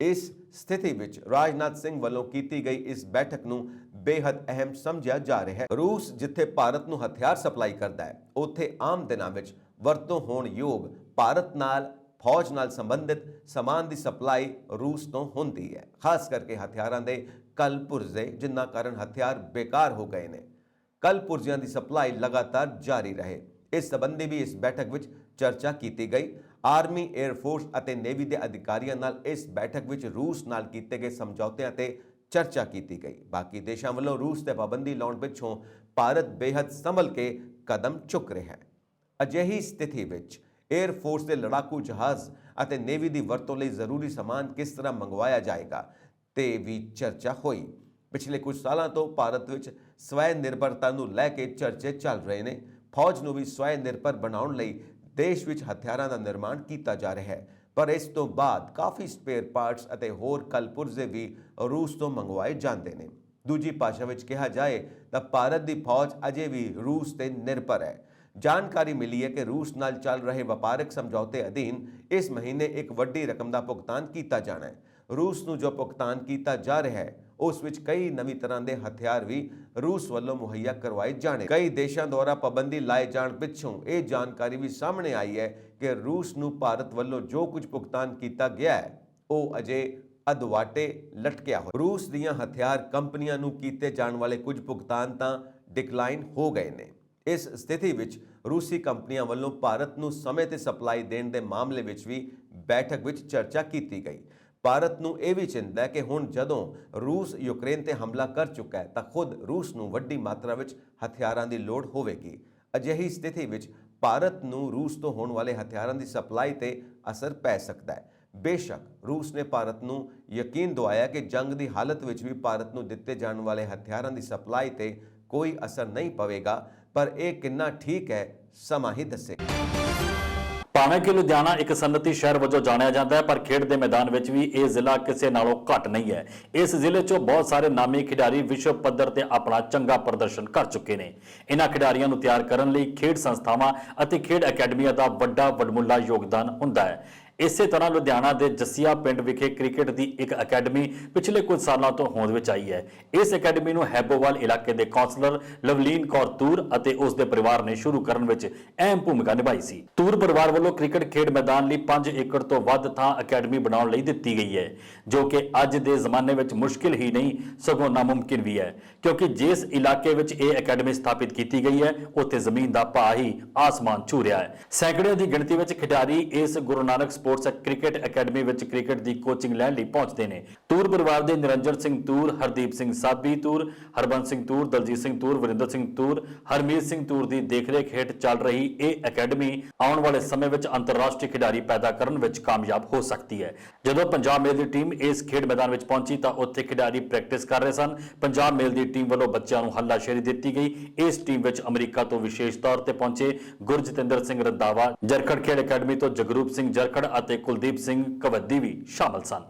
ਇਸ ਸਥਿਤੀ ਵਿੱਚ ਰਾਜਨਾਥ ਸਿੰਘ ਵੱਲੋਂ ਕੀਤੀ ਗਈ ਇਸ ਬੈਠਕ ਨੂੰ ਬੇਹੱਦ ਅਹਿਮ ਸਮਝਿਆ ਜਾ ਰਿਹਾ ਹੈ। ਰੂਸ ਜਿੱਥੇ ਭਾਰਤ ਨੂੰ ਹਥਿਆਰ ਸਪਲਾਈ ਕਰਦਾ ਹੈ, ਉੱਥੇ ਆਮ ਦਿਨਾਂ ਵਿੱਚ ਵਰਤੋਂ ਹੋਣ ਯੋਗ ਭਾਰਤ ਨਾਲ ਫੌਜ ਨਾਲ ਸੰਬੰਧਿਤ ਸਮਾਨ ਦੀ ਸਪਲਾਈ ਰੂਸ ਤੋਂ ਹੁੰਦੀ ਹੈ। ਖਾਸ ਕਰਕੇ ਹਥਿਆਰਾਂ ਦੇ ਕਲ ਪੁਰਜ਼ੇ, ਜਿਨ੍ਹਾਂ ਕਾਰਨ ਹਥਿਆਰ ਬੇਕਾਰ ਹੋ ਗਏ ਨੇ। ਕਲ ਪੁਰਜ਼ਿਆਂ ਦੀ ਸਪਲਾਈ ਲਗਾਤਾਰ ਜਾਰੀ ਰਹੇ। ਇਸ ਸੰਬੰਧੀ ਵੀ ਇਸ ਬੈਠਕ ਵਿੱਚ ਚਰਚਾ ਕੀਤੀ ਗਈ। ਆਰਮੀ, 에ਅਰ ਫੋਰਸ ਅਤੇ ਨੇਵੀ ਦੇ ਅਧਿਕਾਰੀਆਂ ਨਾਲ ਇਸ ਬੈਠਕ ਵਿੱਚ ਰੂਸ ਨਾਲ ਕੀਤੇ ਗਏ ਸਮਝੌਤਿਆਂ ਤੇ ਚਰਚਾ ਕੀਤੀ ਗਈ। ਬਾਕੀ ਦੇਸ਼ਾਂ ਵੱਲੋਂ ਰੂਸ ਤੇ ਪਾਬੰਦੀ ਲਾਉਣ ਪਿੱਛੋਂ ਭਾਰਤ ਬੇਹੱਦ ਸੰਭਲ ਕੇ ਕਦਮ ਚੁੱਕ ਰਿਹਾ ਹੈ। ਅਜਿਹੀ ਸਥਿਤੀ ਵਿੱਚ 에ਅਰ ਫੋਰਸ ਦੇ ਲੜਾਕੂ ਜਹਾਜ਼ ਅਤੇ ਨੇਵੀ ਦੀ ਵਰਤੋਂ ਲਈ ਜ਼ਰੂਰੀ ਸਮਾਨ ਕਿਸ ਤਰ੍ਹਾਂ ਮੰਗਵਾਇਆ ਜਾਏਗਾ ਤੇ ਵੀ ਚਰਚਾ ਹੋਈ। ਪਿਛਲੇ ਕੁਝ ਸਾਲਾਂ ਤੋਂ ਭਾਰਤ ਵਿੱਚ ਸਵੈ ਨਿਰਭਰਤਾ ਨੂੰ ਲੈ ਕੇ ਚਰਚੇ ਚੱਲ ਰਹੇ ਨੇ। ਫੌਜ ਨੂੰ ਵੀ ਸਵੈ ਨਿਰਭਰ ਬਣਾਉਣ ਲਈ ਦੇਸ਼ ਵਿੱਚ ਹਥਿਆਰਾਂ ਦਾ ਨਿਰਮਾਣ ਕੀਤਾ ਜਾ ਰਿਹਾ ਹੈ, ਪਰ ਇਸ ਤੋਂ ਬਾਅਦ ਕਾਫੀ ਸਪੇਅਰ ਪਾਰਟਸ ਅਤੇ ਹੋਰ ਕਲਪੁਰਜ਼ੇ ਵੀ ਰੂਸ ਤੋਂ ਮੰਗਵਾਏ ਜਾਂਦੇ ਨੇ। ਦੂਜੀ ਭਾਸ਼ਾ ਵਿੱਚ ਕਿਹਾ ਜਾਏ ਤਾਂ ਭਾਰਤ ਦੀ ਫੌਜ ਅਜੇ ਵੀ ਰੂਸ ਤੇ ਨਿਰਭਰ ਹੈ। ਜਾਣਕਾਰੀ ਮਿਲੀ ਹੈ ਕਿ ਰੂਸ ਨਾਲ ਚੱਲ ਰਹੇ ਵਪਾਰਕ ਸਮਝੌਤੇ ਅਧੀਨ ਇਸ ਮਹੀਨੇ ਇੱਕ ਵੱਡੀ ਰਕਮ ਦਾ ਭੁਗਤਾਨ ਕੀਤਾ ਜਾਣਾ ਹੈ। ਰੂਸ ਨੂੰ ਜੋ ਭੁਗਤਾਨ ਕੀਤਾ ਜਾ ਰਿਹਾ ਹੈ ਉਸ ਵਿੱਚ ਕਈ ਨਵੀਂ ਤਰ੍ਹਾਂ ਦੇ ਹਥਿਆਰ ਵੀ ਰੂਸ ਵੱਲੋਂ ਮੁਹੱਈਆ ਕਰਵਾਏ ਜਾਣੇ। ਕਈ ਦੇਸ਼ਾਂ ਦੁਆਰਾ ਪਾਬੰਦੀ ਲਾਏ ਜਾਣ ਪਿੱਛੋਂ ਇਹ ਜਾਣਕਾਰੀ ਵੀ ਸਾਹਮਣੇ ਆਈ ਹੈ ਕਿ ਰੂਸ ਨੂੰ ਭਾਰਤ ਵੱਲੋਂ ਜੋ ਕੁਝ ਭੁਗਤਾਨ ਕੀਤਾ ਗਿਆ ਹੈ ਉਹ ਅਜੇ ਅਧਵਾਟੇ ਲਟਕਿਆ ਹੋਇਆ। ਰੂਸ ਦੀਆਂ ਹਥਿਆਰ ਕੰਪਨੀਆਂ ਨੂੰ ਕੀਤੇ ਜਾਣ ਵਾਲੇ ਕੁਝ ਭੁਗਤਾਨ ਤਾਂ ਡਿਕਲਾਈਨ ਹੋ ਗਏ ਨੇ। ਇਸ ਸਥਿਤੀ ਵਿੱਚ ਰੂਸੀ ਕੰਪਨੀਆਂ ਵੱਲੋਂ ਭਾਰਤ ਨੂੰ ਸਮੇਂ ਤੇ ਸਪਲਾਈ ਦੇਣ ਦੇ ਮਾਮਲੇ ਵਿੱਚ ਵੀ ਬੈਠਕ ਵਿੱਚ ਚਰਚਾ ਕੀਤੀ ਗਈ। ਭਾਰਤ ਨੂੰ ਇਹ ਵੀ ਚਿੰਤਾ ਹੈ ਕਿ ਹੁਣ ਜਦੋਂ ਰੂਸ ਯੂਕਰੇਨ ਤੇ ਹਮਲਾ ਕਰ ਚੁੱਕਾ ਹੈ ਤਾਂ ਖੁਦ ਰੂਸ ਨੂੰ ਵੱਡੀ ਮਾਤਰਾ ਵਿੱਚ ਹਥਿਆਰਾਂ ਦੀ ਲੋੜ ਹੋਵੇਗੀ। ਅਜਿਹੀ ਸਥਿਤੀ ਵਿੱਚ ਭਾਰਤ ਨੂੰ ਰੂਸ ਤੋਂ ਹੋਣ ਵਾਲੇ ਹਥਿਆਰਾਂ ਦੀ ਸਪਲਾਈ ਤੇ ਅਸਰ ਪੈ ਸਕਦਾ ਹੈ। ਬੇਸ਼ੱਕ ਰੂਸ ਨੇ ਭਾਰਤ ਨੂੰ ਯਕੀਨ ਦਿਵਾਇਆ ਕਿ ਜੰਗ ਦੀ ਹਾਲਤ ਵਿੱਚ ਵੀ ਭਾਰਤ ਨੂੰ ਦਿੱਤੇ ਜਾਣ ਵਾਲੇ ਹਥਿਆਰਾਂ ਦੀ ਸਪਲਾਈ ਤੇ ਕੋਈ ਅਸਰ ਨਹੀਂ ਪਵੇਗਾ, ਪਰ ਇਹ ਕਿੰਨਾ ਠੀਕ ਹੈ ਸਮਾਂ ਹੀ ਦੱਸੇਗਾ। ਭਾਵੇਂ ਕਿ ਲੁਧਿਆਣਾ ਇੱਕ ਸਨਅਤੀ ਸ਼ਹਿਰ ਵਜੋਂ ਜਾਣਿਆ ਜਾਂਦਾ ਹੈ, ਪਰ ਖੇਡ ਦੇ ਮੈਦਾਨ ਵਿੱਚ ਵੀ ਇਹ ਜ਼ਿਲ੍ਹਾ ਕਿਸੇ ਨਾਲੋਂ ਘੱਟ ਨਹੀਂ ਹੈ। ਇਸ ਜ਼ਿਲ੍ਹੇ 'ਚੋਂ ਬਹੁਤ ਸਾਰੇ ਨਾਮੀ ਖਿਡਾਰੀ ਵਿਸ਼ਵ ਪੱਧਰ ਤੇ ਆਪਣਾ ਚੰਗਾ ਪ੍ਰਦਰਸ਼ਨ ਕਰ ਚੁੱਕੇ ਨੇ। ਇਹਨਾਂ ਖਿਡਾਰੀਆਂ ਨੂੰ ਤਿਆਰ ਕਰਨ ਲਈ ਖੇਡ ਸੰਸਥਾਵਾਂ ਅਤੇ ਖੇਡ ਅਕੈਡਮੀਆਂ ਦਾ ਵੱਡਾ ਵਡਮੁੱਲਾ ਯੋਗਦਾਨ ਹੁੰਦਾ ਹੈ। ਇਸੇ ਤਰ੍ਹਾਂ ਲੁਧਿਆਣਾ ਦੇ ਜੱਸੀਆ ਪਿੰਡ ਵਿਖੇ ਕ੍ਰਿਕਟ ਦੀ ਇੱਕ ਅਕੈਡਮੀ ਪਿਛਲੇ ਕੁਝ ਸਾਲਾਂ ਤੋਂ ਹੋਂਦ ਵਿੱਚ ਆਈ ਹੈ। ਇਸ ਅਕੈਡਮੀ ਨੂੰ ਹੈਬੋਵਾਲ ਇਲਾਕੇ ਦੇ ਕੌਂਸਲਰ ਲਵਲੀਨ ਕੌਰ ਤੂਰ ਅਤੇ ਉਸ ਦੇ ਪਰਿਵਾਰ ਨੇ ਸ਼ੁਰੂ ਕਰਨ ਵਿੱਚ ਅਹਿਮ ਭੂਮਿਕਾ ਨਿਭਾਈ ਸੀ। ਤੂਰ ਪਰਿਵਾਰ ਵੱਲੋਂ ਕ੍ਰਿਕਟ ਖੇਡ ਮੈਦਾਨ ਲਈ 5 ਏਕੜ ਤੋਂ ਵੱਧ ਥਾਂ ਅਕੈਡਮੀ ਬਣਾਉਣ ਲਈ ਦਿੱਤੀ ਗਈ ਹੈ, ਜੋ ਕਿ ਅੱਜ ਦੇ ਜ਼ਮਾਨੇ ਵਿੱਚ ਮੁਸ਼ਕਿਲ ਹੀ ਨਹੀਂ ਸਗੋਂ ਨਾਮੁਮਕਿਨ ਵੀ ਹੈ, ਕਿਉਂਕਿ ਜਿਸ ਇਲਾਕੇ ਵਿੱਚ ਇਹ ਅਕੈਡਮੀ ਸਥਾਪਿਤ ਕੀਤੀ ਗਈ ਹੈ ਉੱਥੇ ਜ਼ਮੀਨ ਦਾ ਭਾਅ ਹੀ ਆਸਮਾਨ ਛੂ ਰਿਹਾ ਹੈ। ਸੈਂਕੜਿਆਂ ਦੀ ਗਿਣਤੀ ਵਿੱਚ ਖਿਡਾਰੀ ਇਸ Guru Nanak sports cricket academy ਵਿੱਚ ਕ੍ਰਿਕਟ ਦੀ ਕੋਚਿੰਗ ਲੈਣ ਲਈ ਪਹੁੰਚਦੇ ਨੇ। ਤੂਰ ਪਰਿਵਾਰ ਦੇ ਨਿਰੰਜਨ ਸਿੰਘ ਤੂਰ, ਹਰਦੀਪ ਸਿੰਘ ਸਾਬੀ ਤੂਰ, ਹਰਬੰਸ ਸਿੰਘ ਤੂਰ, ਦਲਜੀਤ ਸਿੰਘ ਤੂਰ, ਵਰਿੰਦਰ ਸਿੰਘ ਤੂਰ, ਹਰਮੀਤ ਸਿੰਘ ਤੂਰ ਦੀ ਦੇਖਰੇਖ ਹੇਠ ਚੱਲ ਰਹੀ ਇਹ ਅਕੈਡਮੀ ਆਉਣ ਵਾਲੇ ਸਮੇਂ ਵਿੱਚ ਅੰਤਰਰਾਸ਼ਟਰੀ ਖਿਡਾਰੀ ਪੈਦਾ ਕਰਨ ਵਿੱਚ ਕਾਮਯਾਬ ਹੋ ਸਕਦੀ ਹੈ। ਜਦੋਂ ਪੰਜਾਬ ਮੇਲ ਦੀ ਟੀਮ ਇਸ ਖੇਡ ਮੈਦਾਨ ਵਿੱਚ ਪਹੁੰਚੀ ਤਾਂ ਉੱਥੇ ਖਿਡਾਰੀ ਪ੍ਰੈਕਟਿਸ ਕਰ ਰਹੇ ਸਨ। ਪੰਜਾਬ ਮੇਲ ਦੀ ਟੀਮ ਵੱਲੋਂ ਬੱਚਿਆਂ ਨੂੰ ਹੱਲਾਸ਼ੇਰੀ ਦਿੱਤੀ ਗਈ। ਇਸ ਟੀਮ ਵਿੱਚ ਅਮਰੀਕਾ ਤੋਂ ਵਿਸ਼ੇਸ਼ ਤੌਰ ਤੇ ਪਹੁੰਚੇ ਗੁਰਜਤਿੰਦਰ ਸਿੰਘ ਰੰਧਾਵਾ, ਜਰਖੜ ਖੇਡ ਅਕੈਡਮੀ ਤੋਂ ਜਗਰੂਪ ਸਿੰਘ ਜਰਖੜ ਅਤੇ ਕੁਲਦੀਪ ਸਿੰਘ ਕਵੱਦੀ ਵੀ ਸ਼ਾਮਲ ਸਨ।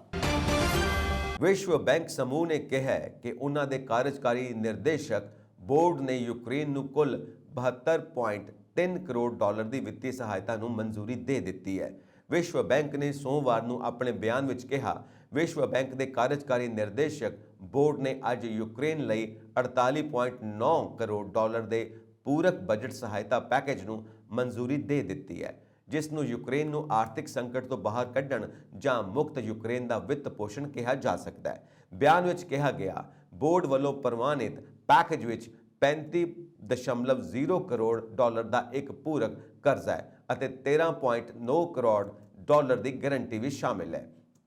ਵਿਸ਼ਵ ਬੈਂਕ ਸਮੂਹ ਨੇ ਕਿਹਾ ਹੈ ਕਿ ਉਹਨਾਂ ਦੇ ਕਾਰਜਕਾਰੀ ਨਿਰਦੇਸ਼ਕ ਬੋਰਡ ਨੇ ਯੂਕਰੇਨ ਨੂੰ ਕੁੱਲ 72.3 ਕਰੋੜ ਡਾਲਰ ਦੀ ਵਿੱਤੀ ਸਹਾਇਤਾ ਨੂੰ ਮਨਜ਼ੂਰੀ ਦੇ ਦਿੱਤੀ ਹੈ। ਵਿਸ਼ਵ ਬੈਂਕ ਨੇ ਸੋਮਵਾਰ ਨੂੰ ਆਪਣੇ ਬਿਆਨ ਵਿੱਚ ਕਿਹਾ, ਵਿਸ਼ਵ ਬੈਂਕ ਦੇ ਕਾਰਜਕਾਰੀ ਨਿਰਦੇਸ਼ਕ ਬੋਰਡ ਨੇ ਅੱਜ ਯੂਕਰੇਨ ਲਈ 48.9 ਕਰੋੜ ਡਾਲਰ ਦੇ ਪੂਰਕ ਬਜਟ ਸਹਾਇਤਾ ਪੈਕੇਜ ਨੂੰ ਮਨਜ਼ੂਰੀ ਦੇ ਦਿੱਤੀ ਹੈ, ਜਿਸ ਨੂੰ ਯੂਕਰੇਨ ਨੂੰ ਆਰਥਿਕ ਸੰਕਟ ਤੋਂ ਬਾਹਰ ਕੱਢਣ ਜਾਂ ਮੁਕਤ ਯੂਕਰੇਨ ਦਾ ਵਿੱਤ ਪੋਸ਼ਣ ਕਿਹਾ ਜਾ ਸਕਦਾ ਹੈ। ਬਿਆਨ ਵਿੱਚ ਕਿਹਾ ਗਿਆ, ਬੋਰਡ ਵੱਲੋਂ ਪ੍ਰਵਾਨਿਤ ਪੈਕੇਜ ਵਿੱਚ 35.0 ਕਰੋੜ ਡਾਲਰ ਦਾ ਇੱਕ ਪੂਰਕ ਕਰਜ਼ਾ ਹੈ ਅਤੇ 13.9 ਕਰੋੜ ਡਾਲਰ ਦੀ ਗਾਰੰਟੀ ਵੀ ਸ਼ਾਮਿਲ ਹੈ।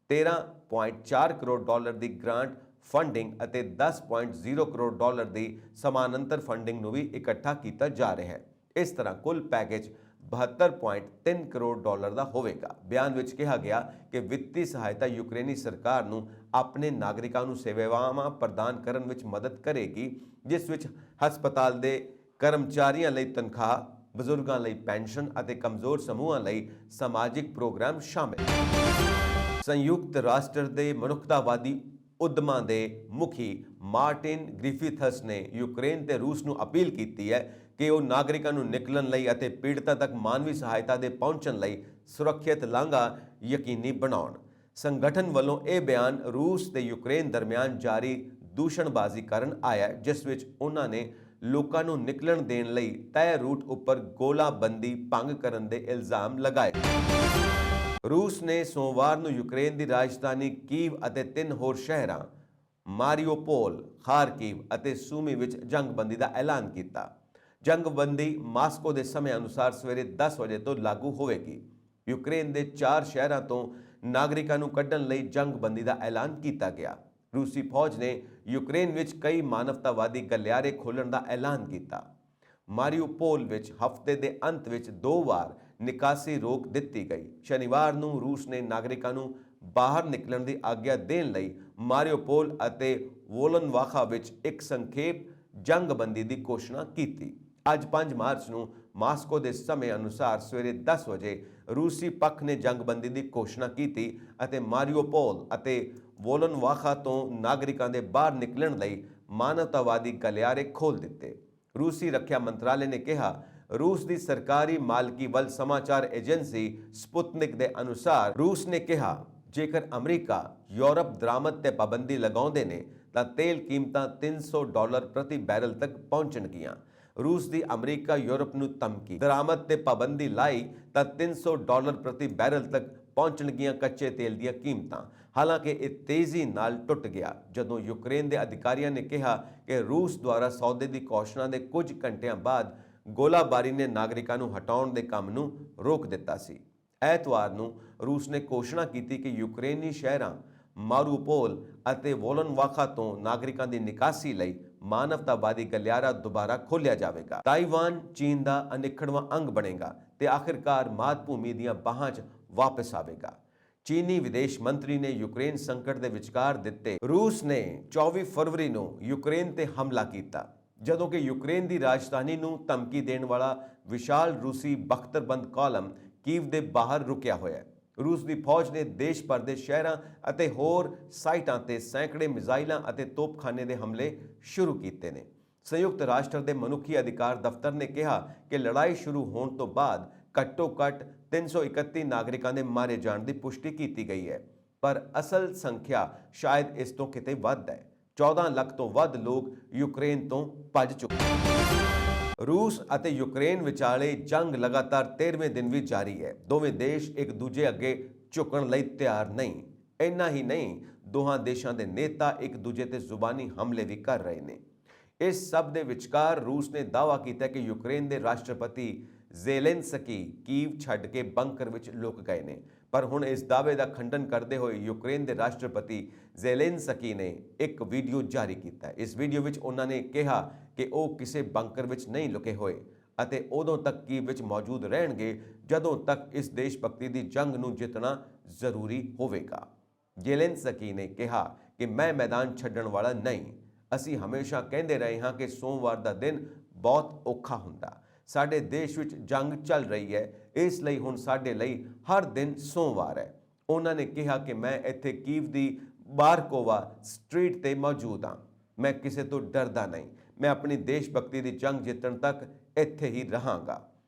13.4 ਕਰੋੜ ਡਾਲਰ ਦੀ ਗ੍ਰਾਂਟ ਫੰਡਿੰਗ ਅਤੇ 10.0 ਕਰੋੜ ਡਾਲਰ ਦੀ ਸਮਾਨਾਂਤਰ ਫੰਡਿੰਗ ਨੂੰ ਵੀ ਇਕੱਠਾ ਕੀਤਾ ਜਾ ਰਿਹਾ ਹੈ। ਇਸ ਤਰ੍ਹਾਂ ਕੁੱਲ ਪੈਕੇਜ 72.3 ਕਰੋੜ ਡਾਲਰ ਦਾ ਹੋਵੇਗਾ। ਬਿਆਨ ਵਿੱਚ ਕਿਹਾ ਗਿਆ ਕਿ ਵਿੱਤੀ ਸਹਾਇਤਾ ਯੂਕਰੇਨੀ ਸਰਕਾਰ ਨੂੰ ਆਪਣੇ ਨਾਗਰਿਕਾਂ ਨੂੰ ਸੇਵਾਵਾਂ ਪ੍ਰਦਾਨ ਕਰਨ ਵਿੱਚ ਮਦਦ ਕਰੇਗੀ, ਜਿਸ ਵਿੱਚ ਹਸਪਤਾਲ ਦੇ ਕਰਮਚਾਰੀਆਂ ਲਈ ਤਨਖਾਹ, ਬਜ਼ੁਰਗਾਂ ਲਈ ਪੈਨਸ਼ਨ ਅਤੇ ਕਮਜ਼ੋਰ ਸਮੂਹਾਂ ਲਈ ਸਮਾਜਿਕ ਪ੍ਰੋਗਰਾਮ ਸ਼ਾਮਿਲ ਹਨ। ਸੰਯੁਕਤ ਰਾਸ਼ਟਰ ਦੇ ਮਨੁੱਖਤਾਵਾਦੀ ਉਦਮਾਂ ਦੇ ਮੁਖੀ ਮਾਰਟਿਨ ਗ੍ਰਿਫਿਥਸ ਨੇ ਯੂਕਰੇਨ ਤੇ ਰੂਸ ਨੂੰ ਅਪੀਲ ਕੀਤੀ ਹੈ ਕਿ ਉਹ ਨਾਗਰਿਕਾਂ ਨੂੰ ਨਿਕਲਣ ਲਈ ਅਤੇ ਪੀੜਤਾਂ ਤੱਕ ਮਾਨਵੀ ਸਹਾਇਤਾ ਦੇ ਪਹੁੰਚਣ ਲਈ ਸੁਰੱਖਿਅਤ ਲਾਂਘਾ ਯਕੀਨੀ ਬਣਾਉਣ। ਸੰਗਠਨ ਵੱਲੋਂ ਇਹ ਬਿਆਨ ਰੂਸ ਤੇ ਯੂਕਰੇਨ ਦਰਮਿਆਨ ਜਾਰੀ ਦੂਸ਼ਣਬਾਜ਼ੀ ਕਾਰਨ ਆਇਆ, ਜਿਸ ਵਿੱਚ ਉਹਨਾਂ ਨੇ ਲੋਕਾਂ ਨੂੰ ਨਿਕਲਣ ਦੇਣ ਲਈ ਤੈਅ ਰੂਟ ਉੱਪਰ ਗੋਲਾਬੰਦੀ ਭੰਗ ਕਰਨ ਦੇ ਇਲਜ਼ਾਮ ਲਗਾਏ। ਰੂਸ ਨੇ ਸੋਮਵਾਰ ਨੂੰ ਯੂਕਰੇਨ ਦੀ ਰਾਜਧਾਨੀ ਕੀਵ ਅਤੇ 3 ਹੋਰ ਸ਼ਹਿਰਾਂ ਮਾਰੀਓਪੋਲ, ਖਾਰਕੀਵ ਅਤੇ ਸੂਮੀ ਵਿੱਚ ਜੰਗਬੰਦੀ ਦਾ ਐਲਾਨ ਕੀਤਾ। ਜੰਗਬੰਦੀ ਮਾਸਕੋ ਦੇ ਸਮੇਂ ਅਨੁਸਾਰ ਸਵੇਰੇ 10 ਵਜੇ ਤੋਂ ਲਾਗੂ ਹੋਵੇਗੀ। ਯੂਕਰੇਨ ਦੇ 4 ਸ਼ਹਿਰਾਂ ਤੋਂ ਨਾਗਰਿਕਾਂ ਨੂੰ ਕੱਢਣ ਲਈ ਜੰਗਬੰਦੀ ਦਾ ਐਲਾਨ ਕੀਤਾ ਗਿਆ। ਰੂਸੀ ਫੌਜ ਨੇ ਯੂਕਰੇਨ ਵਿੱਚ ਕਈ ਮਾਨਵਤਾਵਾਦੀ ਗਲਿਆਰੇ ਖੋਲ੍ਹਣ ਦਾ ਐਲਾਨ ਕੀਤਾ। ਮਾਰੀਉਪੋਲ ਵਿੱਚ ਹਫ਼ਤੇ ਦੇ ਅੰਤ ਵਿੱਚ 2 ਵਾਰ ਨਿਕਾਸੀ ਰੋਕ ਦਿੱਤੀ ਗਈ। ਸ਼ਨੀਵਾਰ ਨੂੰ ਰੂਸ ਨੇ ਨਾਗਰਿਕਾਂ ਨੂੰ ਬਾਹਰ ਨਿਕਲਣ ਦੀ ਆਗਿਆ ਦੇਣ ਲਈ ਮਾਰੀਉਪੋਲ ਅਤੇ ਵੋਲਨਵਾਖਾ ਵਿੱਚ ਇੱਕ ਸੰਖੇਪ ਜੰਗਬੰਦੀ ਦੀ ਘੋਸ਼ਣਾ ਕੀਤੀ। ਅੱਜ 5 ਮਾਰਚ ਨੂੰ ਮਾਸਕੋ ਦੇ ਸਮੇਂ ਅਨੁਸਾਰ ਸਵੇਰੇ 10 ਵਜੇ ਰੂਸੀ ਪੱਖ ਨੇ ਜੰਗਬੰਦੀ ਦੀ ਘੋਸ਼ਣਾ ਕੀਤੀ ਅਤੇ ਮਾਰੀਉਪੋਲ ਅਤੇ ਵੋਲਨਵਾਖਾ ਤੋਂ ਨਾਗਰਿਕਾਂ ਦੇ ਬਾਹਰ ਨਿਕਲਣ ਲਈ ਮਾਨਵਤਾਵਾਦੀ ਗਲਿਆਰੇ ਖੋਲ੍ਹ ਦਿੱਤੇ। ਰੂਸੀ ਰੱਖਿਆ ਮੰਤਰਾਲੇ ਨੇ ਕਿਹਾ, ਰੂਸ ਦੀ ਸਰਕਾਰੀ ਮਾਲਕੀ ਵੱਲ ਸਮਾਚਾਰ ਏਜੰਸੀ ਸਪੁਤਨਿਕ ਦੇ ਅਨੁਸਾਰ ਰੂਸ ਨੇ ਕਿਹਾ, ਜੇਕਰ ਅਮਰੀਕਾ ਯੂਰਪ ਦਰਾਮਦ ਤੇ ਪਾਬੰਦੀ ਲਗਾਉਂਦੇ ਨੇ ਤਾਂ ਤੇਲ ਕੀਮਤਾਂ $300 ਪ੍ਰਤੀ ਬੈਰਲ ਤੱਕ ਪਹੁੰਚਣਗੀਆਂ। ਰੂਸ ਦੀ ਅਮਰੀਕਾ ਯੂਰਪ ਨੂੰ ਧਮਕੀ, ਦਰਾਮਦ ਤੇ ਪਾਬੰਦੀ ਲਾਈ ਤਾਂ $300 ਪ੍ਰਤੀ ਬੈਰਲ ਤੱਕ ਪਹੁੰਚਣਗੀਆਂ ਕੱਚੇ ਤੇਲ ਦੀਆਂ ਕੀਮਤਾਂ। ਹਾਲਾਂਕਿ ਇਹ ਤੇਜ਼ੀ ਨਾਲ ਟੁੱਟ ਗਿਆ ਜਦੋਂ ਯੂਕਰੇਨ ਦੇ ਅਧਿਕਾਰੀਆਂ ਨੇ ਕਿਹਾ ਕਿ ਰੂਸ ਦੁਆਰਾ ਸੌਦੇ ਦੀ ਘੋਸ਼ਣਾ ਦੇ ਕੁਝ ਘੰਟਿਆਂ ਬਾਅਦ ਗੋਲਾਬਾਰੀ ਨੇ ਨਾਗਰਿਕਾਂ ਨੂੰ ਹਟਾਉਣ ਦੇ ਕੰਮ ਨੂੰ ਰੋਕ ਦਿੱਤਾ ਸੀ। ਐਤਵਾਰ ਨੂੰ ਰੂਸ ਨੇ ਘੋਸ਼ਣਾ ਕੀਤੀ ਕਿ ਯੂਕਰੇਨੀ ਸ਼ਹਿਰਾਂ ਮਾਰੀਉਪੋਲ ਅਤੇ ਵੋਲਨਵਾਖਾ ਤੋਂ ਨਾਗਰਿਕਾਂ ਦੀ ਨਿਕਾਸੀ ਲਈ ਮਾਨਵਤਾਵਾਦੀ ਗਲਿਆਰਾ ਦੁਬਾਰਾ ਖੋਲ੍ਹਿਆ ਜਾਵੇਗਾ। ਤਾਈਵਾਨ ਚੀਨ ਦਾ ਅਨਿੱਖੜਵਾਂ ਅੰਗ ਬਣੇਗਾ ਤੇ ਆਖਿਰਕਾਰ ਮਾਤ ਭੂਮੀ ਦੀਆਂ ਬਾਹਾਂ 'ਚ ਵਾਪਸ ਆਵੇਗਾ। ਚੀਨੀ ਵਿਦੇਸ਼ ਮੰਤਰੀ ਨੇ ਯੂਕਰੇਨ ਸੰਕਟ ਦੇ ਵਿਚਕਾਰ ਦਿੱਤੇ। ਰੂਸ ਨੇ 24 ਫਰਵਰੀ ਨੂੰ ਯੂਕਰੇਨ ਤੇ ਹਮਲਾ ਕੀਤਾ, ਜਦੋਂ ਕਿ ਯੂਕਰੇਨ ਦੀ ਰਾਜਧਾਨੀ ਨੂੰ ਧਮਕੀ ਦੇਣ ਵਾਲਾ ਵਿਸ਼ਾਲ ਰੂਸੀ ਬਖਤਰਬੰਦ ਕਾਲਮ ਕੀਵ ਦੇ ਬਾਹਰ ਰੁਕਿਆ ਹੋਇਆ ਹੈ। ਰੂਸ ਦੀ ਫੌਜ ਨੇ ਦੇਸ਼ ਭਰ ਦੇ ਸ਼ਹਿਰਾਂ ਅਤੇ ਹੋਰ ਸਾਈਟਾਂ ਤੇ ਸੈਂਕੜੇ ਮਿਜ਼ਾਈਲਾਂ ਅਤੇ ਤੋਪਖਾਨੇ ਦੇ ਹਮਲੇ ਸ਼ੁਰੂ ਕੀਤੇ ਨੇ। ਸੰਯੁਕਤ ਰਾਸ਼ਟਰ ਦੇ ਮਨੁੱਖੀ ਅਧਿਕਾਰ ਦਫ਼ਤਰ ਨੇ ਕਿਹਾ ਕਿ ਲੜਾਈ ਸ਼ੁਰੂ ਹੋਣ ਤੋਂ ਬਾਅਦ ਘੱਟੋ-ਘੱਟ 331 ਨਾਗਰਿਕਾਂ ਦੇ ਮਾਰੇ ਜਾਣ ਦੀ ਪੁਸ਼ਟੀ ਕੀਤੀ ਗਈ ਹੈ, ਪਰ ਅਸਲ ਸੰਖਿਆ ਸ਼ਾਇਦ ਇਸ ਤੋਂ ਕਿਤੇ ਵੱਧ ਹੈ। 14 ਲੱਖ ਤੋਂ ਵੱਧ ਲੋਕ ਯੂਕਰੇਨ ਤੋਂ ਭੱਜ ਚੁੱਕੇ ਹਨ। ਰੂਸ ਅਤੇ ਯੂਕਰੇਨ ਵਿਚਾਲੇ ਜੰਗ ਲਗਾਤਾਰ 13ਵੇਂ ਦਿਨ ਵੀ ਜਾਰੀ ਹੈ। ਦੋਵੇਂ ਦੇਸ਼ ਇੱਕ ਦੂਜੇ ਅੱਗੇ ਝੁਕਣ ਲਈ ਤਿਆਰ ਨਹੀਂ। ਇੰਨਾ ਹੀ ਨਹੀਂ, ਦੋਹਾਂ ਦੇਸ਼ਾਂ ਦੇ ਨੇਤਾ ਇੱਕ ਦੂਜੇ ਤੇ ਜ਼ੁਬਾਨੀ ਹਮਲੇ ਵੀ ਕਰ ਰਹੇ ਨੇ। ਇਸ ਸਭ ਦੇ ਵਿਚਕਾਰ ਰੂਸ ਨੇ ਦਾਅਵਾ ਕੀਤਾ ਕਿ ਯੂਕਰੇਨ ਦੇ ਰਾਸ਼ਟਰਪਤੀ ਜ਼ੇਲੈਂਸਕੀ ਕੀਵ ਛੱਡ ਕੇ ਬੰਕਰ ਵਿੱਚ ਲੁਕ ਗਏ ਨੇ, ਪਰ ਹੁਣ ਇਸ ਦਾਅਵੇ ਦਾ ਖੰਡਨ ਕਰਦੇ ਹੋਏ ਯੂਕਰੇਨ ਦੇ ਰਾਸ਼ਟਰਪਤੀ ਜ਼ੇਲੈਂਸਕੀ ਨੇ ਇੱਕ ਵੀਡੀਓ ਜਾਰੀ ਕੀਤਾ। ਇਸ ਵੀਡੀਓ ਵਿੱਚ ਉਹਨਾਂ ਨੇ ਕਿਹਾ ਕਿ ਉਹ ਕਿਸੇ ਬੰਕਰ ਵਿੱਚ ਨਹੀਂ ਲੁਕੇ ਹੋਏ ਅਤੇ ਉਦੋਂ ਤੱਕ ਕੀਵ ਵਿੱਚ ਮੌਜੂਦ ਰਹਿਣਗੇ ਜਦੋਂ ਤੱਕ ਇਸ ਦੇਸ਼ ਭਗਤੀ ਦੀ ਜੰਗ ਨੂੰ ਜਿੱਤਣਾ ਜ਼ਰੂਰੀ ਹੋਵੇਗਾ। ਜ਼ੇਲੈਂਸਕੀ ਨੇ ਕਿਹਾ ਕਿ ਮੈਂ ਮੈਦਾਨ ਛੱਡਣ ਵਾਲਾ ਨਹੀਂ। ਅਸੀਂ ਹਮੇਸ਼ਾ ਕਹਿੰਦੇ ਰਹੇ ਹਾਂ ਕਿ ਸੋਮਵਾਰ ਦਾ ਦਿਨ ਬਹੁਤ ਔਖਾ ਹੁੰਦਾ। ਸਾਡੇ ਦੇਸ਼ ਵਿੱਚ ਜੰਗ ਚੱਲ ਰਹੀ ਹੈ, ਇਸ ਲਈ ਹੁਣ ਸਾਡੇ ਲਈ ਹਰ ਦਿਨ ਸੋਮਵਾਰ ਹੈ। ਉਹਨਾਂ ਨੇ ਕਿਹਾ ਕਿ ਮੈਂ ਇੱਥੇ ਕੀਵ ਦੀ ਬਾਰਕੋਵਾ ਸਟਰੀਟ ਤੇ ਮੌਜੂਦ ਹਾਂ। ਮੈਂ ਕਿਸੇ ਤੋਂ ਡਰਦਾ ਨਹੀਂ। ਮੈਂ ਆਪਣੀ ਦੇਸ਼ ਭਗਤੀ ਦੀ ਜੰਗ ਜਿੱਤਣ ਤੱਕ ਇੱਥੇ ਹੀ ਰਹਾਂਗਾ।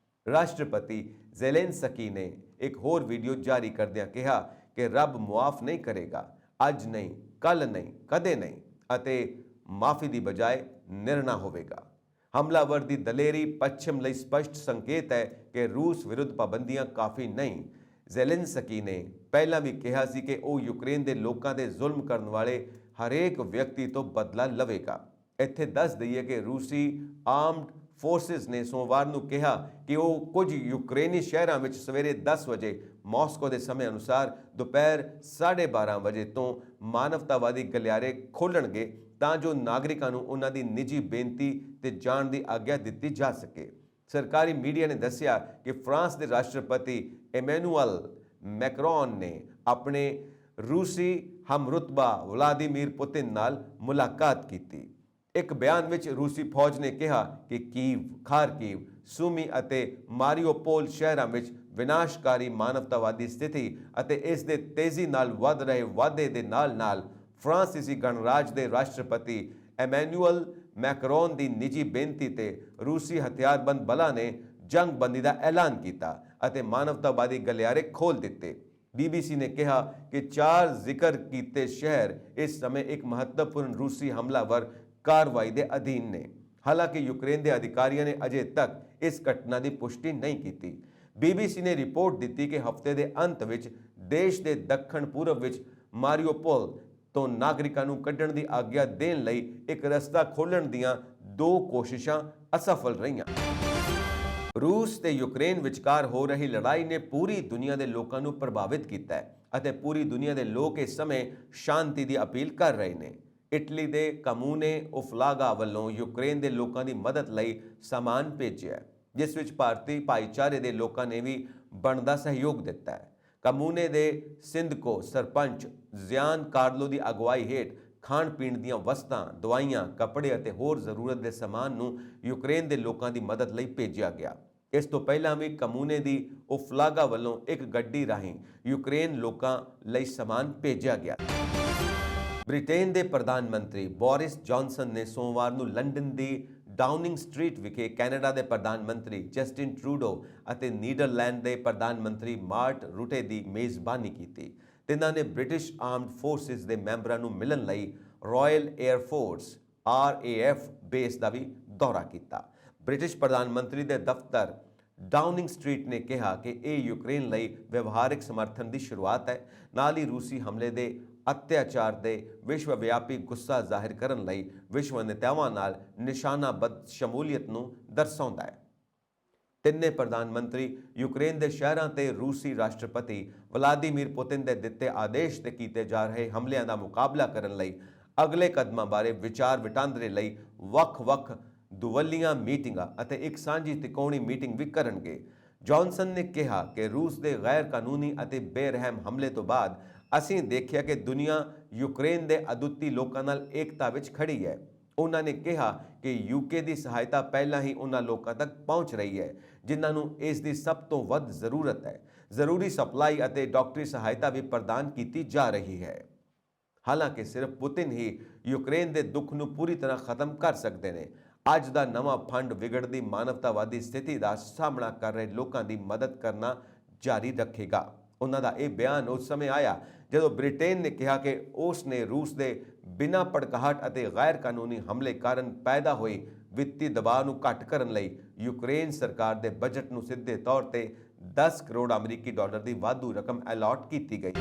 ਰਾਸ਼ਟਰਪਤੀ ਜ਼ੇਲੈਂਸਕੀ ਨੇ ਇੱਕ ਹੋਰ ਵੀਡੀਓ ਜਾਰੀ ਕਰਦਿਆਂ ਕਿਹਾ ਕਿ ਰੱਬ ਮੁਆਫ ਨਹੀਂ ਕਰੇਗਾ, ਅੱਜ ਨਹੀਂ, ਕੱਲ ਨਹੀਂ, ਕਦੇ ਨਹੀਂ, ਅਤੇ ਮਾਫੀ ਦੀ ਬਜਾਏ ਨਿਰਣਾ ਹੋਵੇਗਾ। ਹਮਲਾਵਰ ਦੀ ਦਲੇਰੀ ਪੱਛਮ ਲਈ ਸਪਸ਼ਟ ਸੰਕੇਤ ਹੈ ਕਿ ਰੂਸ ਵਿਰੁੱਧ ਪਾਬੰਦੀਆਂ ਕਾਫੀ ਨਹੀਂ। ਜ਼ੇਲੈਂਸਕੀ ਨੇ ਪਹਿਲਾਂ ਵੀ ਕਿਹਾ ਸੀ ਕਿ ਉਹ ਯੂਕਰੇਨ ਦੇ ਲੋਕਾਂ ਤੇ ਜ਼ੁਲਮ ਕਰਨ ਵਾਲੇ ਹਰੇਕ ਵਿਅਕਤੀ ਤੋਂ ਬਦਲਾ ਲਵੇਗਾ। ਇੱਥੇ ਦੱਸ ਦਈਏ ਕਿ ਰੂਸੀ ਆਰਮਡ ਫੋਰਸਿਸ ਨੇ ਸੋਮਵਾਰ ਨੂੰ ਕਿਹਾ ਕਿ ਉਹ ਕੁਝ ਯੂਕਰੇਨੀ ਸ਼ਹਿਰਾਂ ਵਿੱਚ ਸਵੇਰੇ 10 ਵਜੇ ਮਾਸਕੋ ਦੇ ਸਮੇਂ ਅਨੁਸਾਰ ਦੁਪਹਿਰ 12:30 ਵਜੇ ਤੋਂ ਮਾਨਵਤਾਵਾਦੀ ਗਲਿਆਰੇ ਖੋਲ੍ਹਣਗੇ ਤਾਂ ਜੋ ਨਾਗਰਿਕਾਂ ਨੂੰ ਉਹਨਾਂ ਦੀ ਨਿੱਜੀ ਬੇਨਤੀ ਤੇ ਜਾਣ ਦੀ ਆਗਿਆ ਦਿੱਤੀ ਜਾ ਸਕੇ। ਸਰਕਾਰੀ ਮੀਡੀਆ ਨੇ ਦੱਸਿਆ ਕਿ ਫਰਾਂਸ ਦੇ ਰਾਸ਼ਟਰਪਤੀ ਇਮੈਨੂਅਲ ਮੈਕਰੋਨ ਨੇ ਆਪਣੇ ਰੂਸੀ ਹਮਰੁਤਬਾ ਵਲਾਦੀਮੀਰ ਪੁਤਿਨ ਨਾਲ ਮੁਲਾਕਾਤ ਕੀਤੀ। ਇੱਕ ਬਿਆਨ ਵਿੱਚ ਰੂਸੀ ਫੌਜ ਨੇ ਕਿਹਾ ਕਿ ਕੀਵ, ਖਾਰਕੀਵ, ਸੂਮੀ ਅਤੇ ਮਾਰੀਉਪੋਲ ਸ਼ਹਿਰਾਂ ਵਿੱਚ ਵਿਨਾਸ਼ਕਾਰੀ ਮਾਨਵਤਾਵਾਦੀ ਸਥਿਤੀ ਅਤੇ ਇਸ ਦੇ ਤੇਜ਼ੀ ਨਾਲ ਵੱਧ ਰਹੇ ਵਾਧੇ ਦੇ ਨਾਲ-ਨਾਲ ਫਰਾਂਸੀਸੀ ਗਣਰਾਜ ਦੇ ਰਾਸ਼ਟਰਪਤੀ ਇਮੈਨੂਅਲ ਮੈਕਰੋਨ ਦੀ ਨਿੱਜੀ ਬੇਨਤੀ ਤੇ ਰੂਸੀ ਹਥਿਆਰਬੰਦ ਬਲਾਂ ਨੇ ਜੰਗਬੰਦੀ ਦਾ ਐਲਾਨ ਕੀਤਾ ਅਤੇ ਮਾਨਵਤਾਵਾਦੀ ਗਲਿਆਰੇ ਖੋਲ੍ਹ ਦਿੱਤੇ। BBC ਨੇ ਕਿਹਾ ਕਿ 4 ਜ਼ਿਕਰ ਕੀਤੇ ਸ਼ਹਿਰ ਇਸ ਸਮੇਂ ਇੱਕ ਮਹੱਤਵਪੂਰਨ ਰੂਸੀ ਹਮਲਾਵਰ ਕਾਰਵਾਈ ਦੇ ਅਧੀਨ ਨੇ। ਹਾਲਾਂਕਿ ਯੂਕਰੇਨ ਦੇ ਅਧਿਕਾਰੀਆਂ ਨੇ ਅਜੇ ਤੱਕ ਇਸ ਘਟਨਾ ਦੀ ਪੁਸ਼ਟੀ ਨਹੀਂ ਕੀਤੀ। BBC ਨੇ ਰਿਪੋਰਟ ਦਿੱਤੀ ਕਿ ਹਫ਼ਤੇ ਦੇ ਅੰਤ ਵਿੱਚ ਦੇਸ਼ ਦੇ ਦੱਖਣ ਪੂਰਬ ਵਿੱਚ ਮਾਰੀਉਪੋਲ ਤੋਂ ਨਾਗਰਿਕਾਂ ਨੂੰ ਕੱਢਣ ਦੀ ਆਗਿਆ ਦੇਣ ਲਈ ਇੱਕ ਰਸਤਾ ਖੋਲ੍ਹਣ ਦੀਆਂ 2 ਕੋਸ਼ਿਸ਼ਾਂ ਅਸਫਲ ਰਹੀਆਂ। ਰੂਸ ਤੇ ਯੂਕਰੇਨ ਵਿਚਕਾਰ ਹੋ ਰਹੀ ਲੜਾਈ ਨੇ ਪੂਰੀ ਦੁਨੀਆ ਦੇ ਲੋਕਾਂ ਨੂੰ ਪ੍ਰਭਾਵਿਤ ਕੀਤਾ ਹੈ ਅਤੇ ਪੂਰੀ ਦੁਨੀਆ ਦੇ ਲੋਕ ਇਸ ਸਮੇਂ ਸ਼ਾਂਤੀ ਦੀ ਅਪੀਲ ਕਰ ਰਹੇ ਨੇ। ਇਟਲੀ ਦੇ ਕਮੂਨੇ ਉਫਲਾਗਾ ਵੱਲੋਂ ਯੂਕਰੇਨ ਦੇ ਲੋਕਾਂ ਦੀ ਮਦਦ ਲਈ ਸਾਮਾਨ ਭੇਜਿਆ, ਜਿਸ ਵਿੱਚ ਭਾਰਤੀ ਭਾਈਚਾਰੇ ਦੇ ਲੋਕਾਂ ਨੇ ਵੀ ਬਣਦਾ ਸਹਿਯੋਗ ਦਿੱਤਾ ਹੈ। ਕਮੂਨੇ ਦੇ ਸਿੰਧਕੋ ਸਰਪੰਚ ਜ਼ਿਆਨ ਕਾਰਲੋ ਦੀ ਅਗਵਾਈ ਹੇਠ ਖਾਣ ਪੀਣ ਦੀਆਂ ਵਸਤਾਂ, ਦਵਾਈਆਂ, ਕੱਪੜੇ ਅਤੇ ਹੋਰ ਜ਼ਰੂਰਤ ਦੇ ਸਮਾਨ ਨੂੰ ਯੂਕਰੇਨ ਦੇ ਲੋਕਾਂ ਦੀ ਮਦਦ ਲਈ ਭੇਜਿਆ ਗਿਆ। ਇਸ ਤੋਂ ਪਹਿਲਾਂ ਵੀ ਕਮੂਨੇ ਦੀ ਉਫਲਾਗਾ ਵੱਲੋਂ ਇੱਕ ਗੱਡੀ ਰਾਹੀਂ ਯੂਕਰੇਨ ਲੋਕਾਂ ਲਈ ਸਮਾਨ ਭੇਜਿਆ ਗਿਆ। ਬ੍ਰਿਟੇਨ ਦੇ ਪ੍ਰਧਾਨ ਮੰਤਰੀ ਬੋਰਿਸ ਜੌਨਸਨ ਨੇ ਸੋਮਵਾਰ ਨੂੰ ਲੰਡਨ ਦੀ ਡਾਊਨਿੰਗ ਸਟਰੀਟ ਵਿਖੇ ਕੈਨੇਡਾ ਦੇ ਪ੍ਰਧਾਨ ਮੰਤਰੀ ਜਸਟਿਨ ਟਰੂਡੋ ਅਤੇ ਨੀਦਰਲੈਂਡ ਦੇ ਪ੍ਰਧਾਨ ਮੰਤਰੀ ਮਾਰਕ ਰੂਟੇ ਦੀ ਮੇਜ਼ਬਾਨੀ ਕੀਤੀ। ਤਿੰਨਾਂ ਨੇ ਬ੍ਰਿਟਿਸ਼ ਆਰਮਡ ਫੋਰਸਿਸ ਦੇ ਮੈਂਬਰਾਂ ਨੂੰ ਮਿਲਣ ਲਈ royal air force RAF base ਦਾ ਵੀ ਦੌਰਾ ਕੀਤਾ। ਬ੍ਰਿਟਿਸ਼ ਪ੍ਰਧਾਨ ਮੰਤਰੀ ਦੇ ਦਫ਼ਤਰ ਡਾਊਨਿੰਗ ਸਟਰੀਟ ਨੇ ਕਿਹਾ ਕਿ ਇਹ ਯੂਕਰੇਨ ਲਈ ਵਿਵਹਾਰਿਕ ਸਮਰਥਨ ਦੀ ਸ਼ੁਰੂਆਤ ਹੈ, ਨਾਲ ਹੀ ਰੂਸੀ ਹਮਲੇ ਦੇ ਅਤਿਆਚਾਰ ਦੇ ਵਿਸ਼ਵ ਵਿਆਪੀ ਗੁੱਸਾ ਜ਼ਾਹਿਰ ਕਰਨ ਲਈ ਵਿਸ਼ਵ ਨੇਤਾਵਾਂ ਨਾਲ ਨਿਸ਼ਾਨਾਬੱਧ ਸ਼ਮੂਲੀਅਤ ਨੂੰ ਦਰਸਾਉਂਦਾ ਹੈ। ਤਿੰਨੇ ਪ੍ਰਧਾਨ ਮੰਤਰੀ ਯੂਕਰੇਨ ਦੇ ਸ਼ਹਿਰਾਂ ਤੇ ਰੂਸੀ ਰਾਸ਼ਟਰਪਤੀ ਵਲਾਦੀਮੀਰ ਪੁਤਿਨ ਦੇ ਦਿੱਤੇ ਆਦੇਸ਼ ਤੇ ਕੀਤੇ ਜਾ ਰਹੇ ਹਮਲਿਆਂ ਦਾ ਮੁਕਾਬਲਾ ਕਰਨ ਲਈ ਅਗਲੇ ਕਦਮਾਂ ਬਾਰੇ ਵਿਚਾਰ ਵਟਾਂਦਰੇ ਲਈ ਵੱਖ-ਵੱਖ ਦੁਵੱਲੀਆਂ ਮੀਟਿੰਗਾਂ ਅਤੇ ਇੱਕ ਸਾਂਝੀ ਤਿਕੋਣੀ ਮੀਟਿੰਗ ਵੀ ਕਰਨਗੇ। ਜੌਨਸਨ ਨੇ ਕਿਹਾ ਕਿ ਰੂਸ ਦੇ ਗੈਰ ਕਾਨੂੰਨੀ ਅਤੇ ਬੇਰਹਿਮ ਹਮਲੇ ਤੋਂ ਬਾਅਦ ਅਸੀਂ ਦੇਖਿਆ ਕਿ ਦੁਨੀਆ ਯੂਕਰੇਨ ਦੇ ਅਦੁੱਤੀ ਲੋਕਾਂ ਨਾਲ ਏਕਤਾ ਵਿੱਚ ਖੜੀ ਹੈ। ਉਹਨਾਂ ਨੇ ਕਿਹਾ ਕਿ ਯੂਕੇ ਦੀ ਸਹਾਇਤਾ ਪਹਿਲਾਂ ਹੀ ਉਹਨਾਂ ਲੋਕਾਂ ਤੱਕ ਪਹੁੰਚ ਰਹੀ ਹੈ ਜਿਨ੍ਹਾਂ ਨੂੰ ਇਸ ਦੀ ਸਭ ਤੋਂ ਵੱਧ ਜ਼ਰੂਰਤ ਹੈ। ਜ਼ਰੂਰੀ ਸਪਲਾਈ ਅਤੇ ਡਾਕਟਰੀ ਸਹਾਇਤਾ ਵੀ ਪ੍ਰਦਾਨ ਕੀਤੀ ਜਾ ਰਹੀ ਹੈ। ਹਾਲਾਂਕਿ ਸਿਰਫ ਪੁਤਿਨ ਹੀ ਯੂਕਰੇਨ ਦੇ ਦੁੱਖ ਨੂੰ ਪੂਰੀ ਤਰ੍ਹਾਂ ਖਤਮ ਕਰ ਸਕਦੇ ਨੇ। ਅੱਜ ਦਾ ਨਵਾਂ ਫੰਡ ਵਿਗੜਦੀ ਮਾਨਵਤਾਵਾਦੀ ਸਥਿਤੀ ਦਾ ਸਾਹਮਣਾ ਕਰ ਰਹੇ ਲੋਕਾਂ ਦੀ ਮਦਦ ਕਰਨਾ ਜਾਰੀ ਰੱਖੇਗਾ। ਉਹਨਾਂ ਦਾ ਇਹ ਬਿਆਨ ਉਸ ਸਮੇਂ ਆਇਆ ਜਦੋਂ ਬ੍ਰਿਟੇਨ ਨੇ ਕਿਹਾ ਕਿ ਉਸ ਨੇ ਰੂਸ ਦੇ ਬਿਨਾਂ ਭੜਕਾਹਟ ਅਤੇ ਗੈਰ ਕਾਨੂੰਨੀ ਹਮਲੇ ਕਾਰਨ ਪੈਦਾ ਹੋਏ ਵਿੱਤੀ ਦਬਾਅ ਨੂੰ ਘੱਟ ਕਰਨ ਲਈ ਯੂਕਰੇਨ ਸਰਕਾਰ ਦੇ ਬਜਟ ਨੂੰ ਸਿੱਧੇ ਤੌਰ ਤੇ 10 ਕਰੋੜ ਅਮਰੀਕੀ ਡਾਲਰ ਦੀ ਵਾਧੂ ਰਕਮ ਅਲਾਟ ਕੀਤੀ ਗਈ।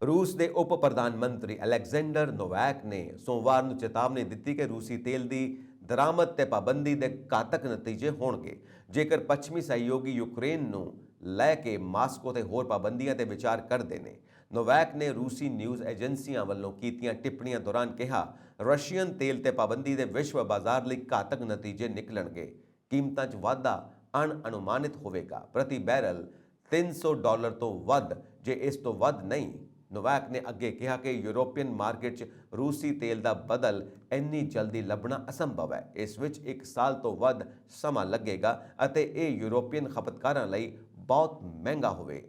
ਰੂਸ ਦੇ ਉਪ ਪ੍ਰਧਾਨ ਮੰਤਰੀ ਅਲੈਗਜ਼ੈਂਡਰ ਨੋਵੈਕ ਨੇ ਸੋਮਵਾਰ ਨੂੰ ਚੇਤਾਵਨੀ ਦਿੱਤੀ ਕਿ ਰੂਸੀ ਤੇਲ ਦੀ ਦਰਾਮਦ ਤੇ ਪਾਬੰਦੀ ਦੇ ਘਾਤਕ ਨਤੀਜੇ ਹੋਣਗੇ ਜੇਕਰ ਪੱਛਮੀ ਸਹਿਯੋਗੀ ਯੂਕਰੇਨ ਨੂੰ ਲੈ ਕੇ ਮਾਸਕੋ ਤੇ ਹੋਰ ਪਾਬੰਦੀਆਂ ਤੇ ਵਿਚਾਰ ਕਰਦੇ ਨੇ। ਨੋਵੈਕ ਨੇ ਰੂਸੀ ਨਿਊਜ਼ ਏਜੰਸੀਆਂ ਵੱਲੋਂ ਕੀਤੀਆਂ ਟਿੱਪਣੀਆਂ ਦੌਰਾਨ ਕਿਹਾ, ਰਸ਼ੀਅਨ ਤੇਲ ਤੇ ਪਾਬੰਦੀ ਦੇ ਵਿਸ਼ਵ ਬਾਜ਼ਾਰ ਲਈ ਘਾਤਕ ਨਤੀਜੇ ਨਿਕਲਣਗੇ। ਕੀਮਤਾਂ 'ਚ ਵਾਧਾ ਅਣਅਨੁਮਾਨਿਤ ਹੋਵੇਗਾ, ਪ੍ਰਤੀ ਬੈਰਲ $300 ਤੋਂ ਵੱਧ, ਜੇ ਇਸ ਤੋਂ ਵੱਧ ਨਹੀਂ। ਨੋਵੈਕ ਨੇ ਅੱਗੇ ਕਿਹਾ ਕਿ ਯੂਰੋਪੀਅਨ ਮਾਰਕੀਟ 'ਚ ਰੂਸੀ ਤੇਲ ਦਾ ਬਦਲ ਇੰਨੀ ਜਲਦੀ ਲੱਭਣਾ ਅਸੰਭਵ ਹੈ। ਇਸ ਵਿੱਚ 1 ਸਾਲ ਤੋਂ ਵੱਧ ਸਮਾਂ ਲੱਗੇਗਾ ਅਤੇ ਇਹ ਯੂਰੋਪੀਅਨ ਖਪਤਕਾਰਾਂ ਲਈ ਬਹੁਤ ਮਹਿੰਗਾ ਹੋਵੇ।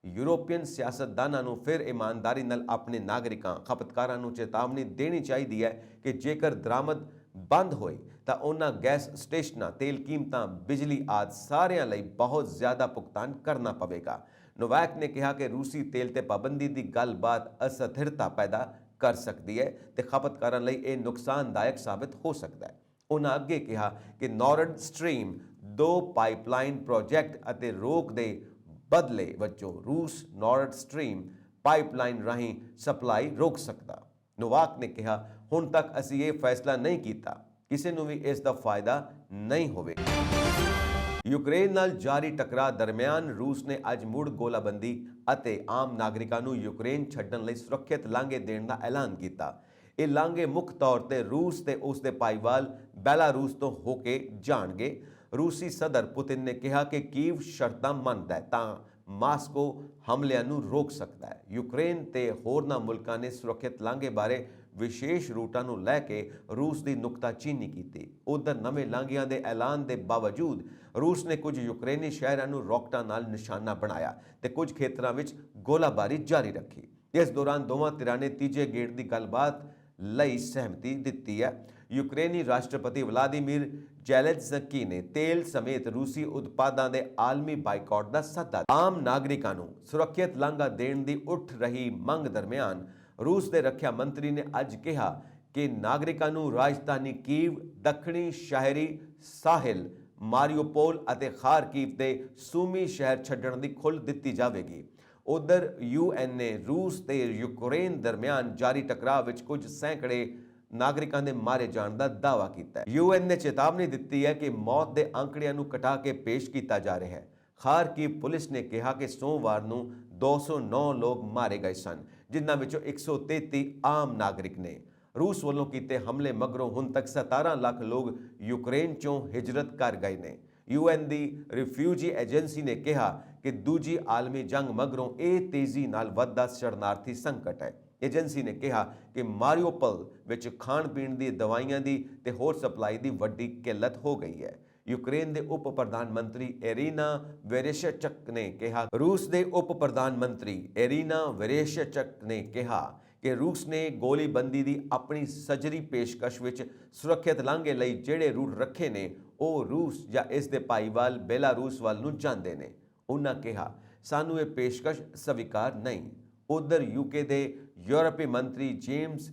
ਯੂਰੋਪੀਅਨ ਸਿਆਸਤਦਾਨਾਂ ਨੂੰ ਫਿਰ ਇਮਾਨਦਾਰੀ ਨਾਲ ਆਪਣੇ ਨਾਗਰਿਕਾਂ ਖਪਤਕਾਰਾਂ ਨੂੰ ਚੇਤਾਵਨੀ ਦੇਣੀ ਚਾਹੀਦੀ ਹੈ ਕਿ ਜੇਕਰ ਦਰਾਮਦ ਬੰਦ ਹੋਈ ਤਾਂ ਉਹਨਾਂ ਗੈਸ ਸਟੇਸ਼ਨਾਂ, ਤੇਲ ਕੀਮਤਾਂ, ਬਿਜਲੀ ਆਦਿ ਸਾਰਿਆਂ ਲਈ ਬਹੁਤ ਜ਼ਿਆਦਾ ਭੁਗਤਾਨ ਕਰਨਾ ਪਵੇਗਾ। ਨੋਵੈਕ ਨੇ ਕਿਹਾ ਕਿ ਰੂਸੀ ਤੇਲ ਤੇ ਪਾਬੰਦੀ ਦੀ ਗੱਲਬਾਤ ਅਸਥਿਰਤਾ ਪੈਦਾ ਕਰ ਸਕਦੀ ਹੈ ਤੇ ਖਪਤਕਾਰਾਂ ਲਈ ਇਹ ਨੁਕਸਾਨਦਾਇਕ ਸਾਬਤ ਹੋ ਸਕਦਾ ਹੈ। ਉਹਨਾਂ ਅੱਗੇ ਕਿਹਾ ਕਿ ਨਾਰਡ ਸਟਰੀਮ 2 ਪਾਈਪਲਾਈਨ ਪ੍ਰੋਜੈਕਟ ਅਤੇ ਰੋਕ ਦੇ ਬਦਲੇ ਵਜੋਂ ਰੂਸ ਨਾਰਡ ਸਟਰੀਮ ਪਾਈਪਲਾਈਨ ਰਾਹੀਂ ਸਪਲਾਈ ਰੋਕ ਸਕਦਾ। ਨੋਵਾਕ ਨੇ ਕਿਹਾ, ਹੁਣ ਤੱਕ ਅਸੀਂ ਇਹ ਫੈਸਲਾ ਨਹੀਂ ਕੀਤਾ, ਕਿਸੇ ਨੂੰ ਵੀ ਇਸ ਦਾ ਫਾਇਦਾ ਨਹੀਂ ਹੋਵੇਗਾ। ਯੂਕਰੇਨ ਨਾਲ ਜਾਰੀ ਟਕਰਾਅ ਦਰਮਿਆਨ ਰੂਸ ਨੇ ਅੱਜ ਮੁੜ ਗੋਲਾਬੰਦੀ ਅਤੇ ਆਮ ਨਾਗਰਿਕਾਂ ਨੂੰ ਯੂਕਰੇਨ ਛੱਡਣ ਲਈ ਸੁਰੱਖਿਅਤ ਲਾਂਘੇ ਦੇਣ ਦਾ ਐਲਾਨ ਕੀਤਾ। ਇਹ ਲਾਂਘੇ ਮੁੱਖ ਤੌਰ ਤੇ ਰੂਸ ਤੇ ਉਸ ਦੇ ਭਾਈਵਾਲ ਬੈਲਾਰੂਸ ਤੋਂ ਹੋ ਕੇ ਜਾਣਗੇ। ਰੂਸੀ ਸਦਰ ਪੁਤਿਨ ਨੇ ਕਿਹਾ ਕਿ ਕੀਵ ਸ਼ਰਤਾਂ ਮੰਨਦਾ ਹੈ ਤਾਂ ਮਾਸਕੋ ਹਮਲਿਆਂ ਨੂੰ ਰੋਕ ਸਕਦਾ ਹੈ। ਯੂਕਰੇਨ ਤੇ ਹੋਰਨਾਂ ਮੁਲਕਾਂ ਨੇ ਸੁਰੱਖਿਅਤ ਲਾਂਘੇ ਬਾਰੇ ਵਿਸ਼ੇਸ਼ ਰੂਟਾਂ ਨੂੰ ਲੈ ਕੇ ਰੂਸ ਦੀ ਨੁਕਤਾਚੀਨੀ ਕੀਤੀ। ਉਧਰ ਨਵੇਂ ਲਾਂਘਿਆਂ ਦੇ ਐਲਾਨ ਦੇ ਬਾਵਜੂਦ ਰੂਸ ਨੇ ਕੁਝ ਯੂਕਰੇਨੀ ਸ਼ਹਿਰਾਂ ਨੂੰ ਰੌਕਟਾਂ ਨਾਲ ਨਿਸ਼ਾਨਾ ਬਣਾਇਆ ਤੇ ਕੁਝ ਖੇਤਰਾਂ ਵਿੱਚ ਗੋਲਾਬਾਰੀ ਜਾਰੀ ਰੱਖੀ। ਇਸ ਦੌਰਾਨ ਦੋਵਾਂ ਧਿਰਾਂ ਨੇ ਤੀਜੇ ਗੇੜ ਦੀ ਗੱਲਬਾਤ ਲਈ ਸਹਿਮਤੀ ਦਿੱਤੀ ਹੈ। ਯੂਕਰੇਨੀ ਰਾਸ਼ਟਰਪਤੀ ਵਲਾਦੀਮੀਰ ਜ਼ੈਲੈਂਸਕੀ ਨੇ ਤੇਲ ਸਮੇਤ ਰੂਸੀ ਉਤਪਾਦਾਂ ਦੇ ਆਲਮੀ ਬਾਈਕਾਟ ਦਾ ਸੱਦਾ ਦਿੱਤਾ। ਆਮ ਨਾਗਰਿਕਾਂ ਨੂੰ ਸੁਰੱਖਿਅਤ ਲਾਂਘਾ ਦੇਣ ਦੀ ਉੱਠ ਰਹੀ ਮੰਗ ਦਰਮਿਆਨ ਰੂਸ ਦੇ ਰੱਖਿਆ ਮੰਤਰੀ ਨੇ ਅੱਜ ਕਿਹਾ ਕਿ ਨਾਗਰਿਕਾਂ ਨੂੰ ਰਾਜਧਾਨੀ ਕੀਵ, ਦੱਖਣੀ ਸ਼ਹਿਰੀ ਸਾਹਿਲ ਮਾਰੀਓਪੋਲ ਅਤੇ ਖਾਰਕੀਵ ਦੇ ਸੂਮੀ ਸ਼ਹਿਰ ਛੱਡਣ ਦੀ ਖੁੱਲ੍ਹ ਦਿੱਤੀ ਜਾਵੇਗੀ। ਉਧਰ UN ਨੇ ਰੂਸ ਤੇ ਯੂਕਰੇਨ ਦਰਮਿਆਨ ਜਾਰੀ ਟਕਰਾਅ ਵਿੱਚ ਕੁਝ ਸੈਂਕੜੇ ਨਾਗਰਿਕਾਂ ਦੇ ਮਾਰੇ ਜਾਣ ਦਾ ਦਾਅਵਾ ਕੀਤਾ ਹੈ। UN ਨੇ ਚੇਤਾਵਨੀ ਦਿੱਤੀ ਹੈ ਕਿ ਮੌਤ ਦੇ ਅੰਕੜਿਆਂ ਨੂੰ ਘਟਾ ਕੇ ਪੇਸ਼ ਕੀਤਾ ਜਾ ਰਿਹਾ ਹੈ। ਖਾਰਕੀਵ ਪੁਲਿਸ ਨੇ ਕਿਹਾ ਕਿ ਸੋਮਵਾਰ ਨੂੰ 209 ਲੋਕ ਮਾਰੇ ਗਏ ਸਨ, ਜਿਨ੍ਹਾਂ ਵਿੱਚੋਂ 133 ਆਮ ਨਾਗਰਿਕ ਨੇ। ਰੂਸ ਵੱਲੋਂ ਕੀਤੇ ਹਮਲੇ ਮਗਰੋਂ ਹੁਣ ਤੱਕ 17 ਲੱਖ ਲੋਕ ਯੂਕਰੇਨ ਚੋਂ ਹਿਜਰਤ ਕਰ ਗਏ ਨੇ। UN ਦੀ ਰਿਫਿਊਜੀ ਏਜੰਸੀ ਨੇ ਕਿਹਾ ਕਿ ਦੂਜੀ ਆਲਮੀ ਜੰਗ ਮਗਰੋਂ ਇਹ ਤੇਜ਼ੀ ਨਾਲ ਵੱਧਦਾ ਸ਼ਰਨਾਰਥੀ ਸੰਕਟ ਹੈ। ਏਜੰਸੀ ਨੇ ਕਿਹਾ ਕਿ ਮਾਰੀਓਪੋਲ ਵਿੱਚ ਖਾਣ ਪੀਣ ਦੀ ਦਵਾਈਆਂ ਦੀ ਤੇ ਹੋਰ ਸਪਲਾਈ ਦੀ ਵੱਡੀ ਕਿੱਲਤ ਹੋ ਗਈ ਹੈ। ਯੂਕਰੇਨ ਦੇ ਉਪ ਪ੍ਰਧਾਨ ਮੰਤਰੀ ਇਰੀਨਾ ਵੇਰੇਸ਼ਚਕ ਨੇ ਕਿਹਾ ਰੂਸ ਦੇ ਉਪ ਪ੍ਰਧਾਨ ਮੰਤਰੀ ਇਰੀਨਾ ਵੇਰੇਸ਼ਚਕ ਨੇ ਕਿਹਾ ਕਿ ਰੂਸ ਨੇ ਗੋਲੀਬੰਦੀ ਦੀ ਆਪਣੀ ਸਜਰੀ ਪੇਸ਼ਕਸ਼ ਵਿੱਚ ਸੁਰੱਖਿਅਤ ਲਾਂਘੇ ਲਈ ਜਿਹੜੇ ਰੂਟ ਰੱਖੇ ਨੇ ਉਹ ਰੂਸ ਜਾਂ ਇਸ ਦੇ ਭਾਈਵਾਲ ਬੇਲਾਰੂਸ ਵੱਲ ਨੂੰ ਜਾਂਦੇ ਨੇ। ਉਹਨਾਂ ਕਿਹਾ ਸਾਨੂੰ ਇਹ ਪੇਸ਼ਕਸ਼ ਸਵੀਕਾਰ ਨਹੀਂ। ਉਧਰ ਯੂਕੇ ਦੇ ਯੂਰਪੀ ਮੰਤਰੀ ਜੇਮਸ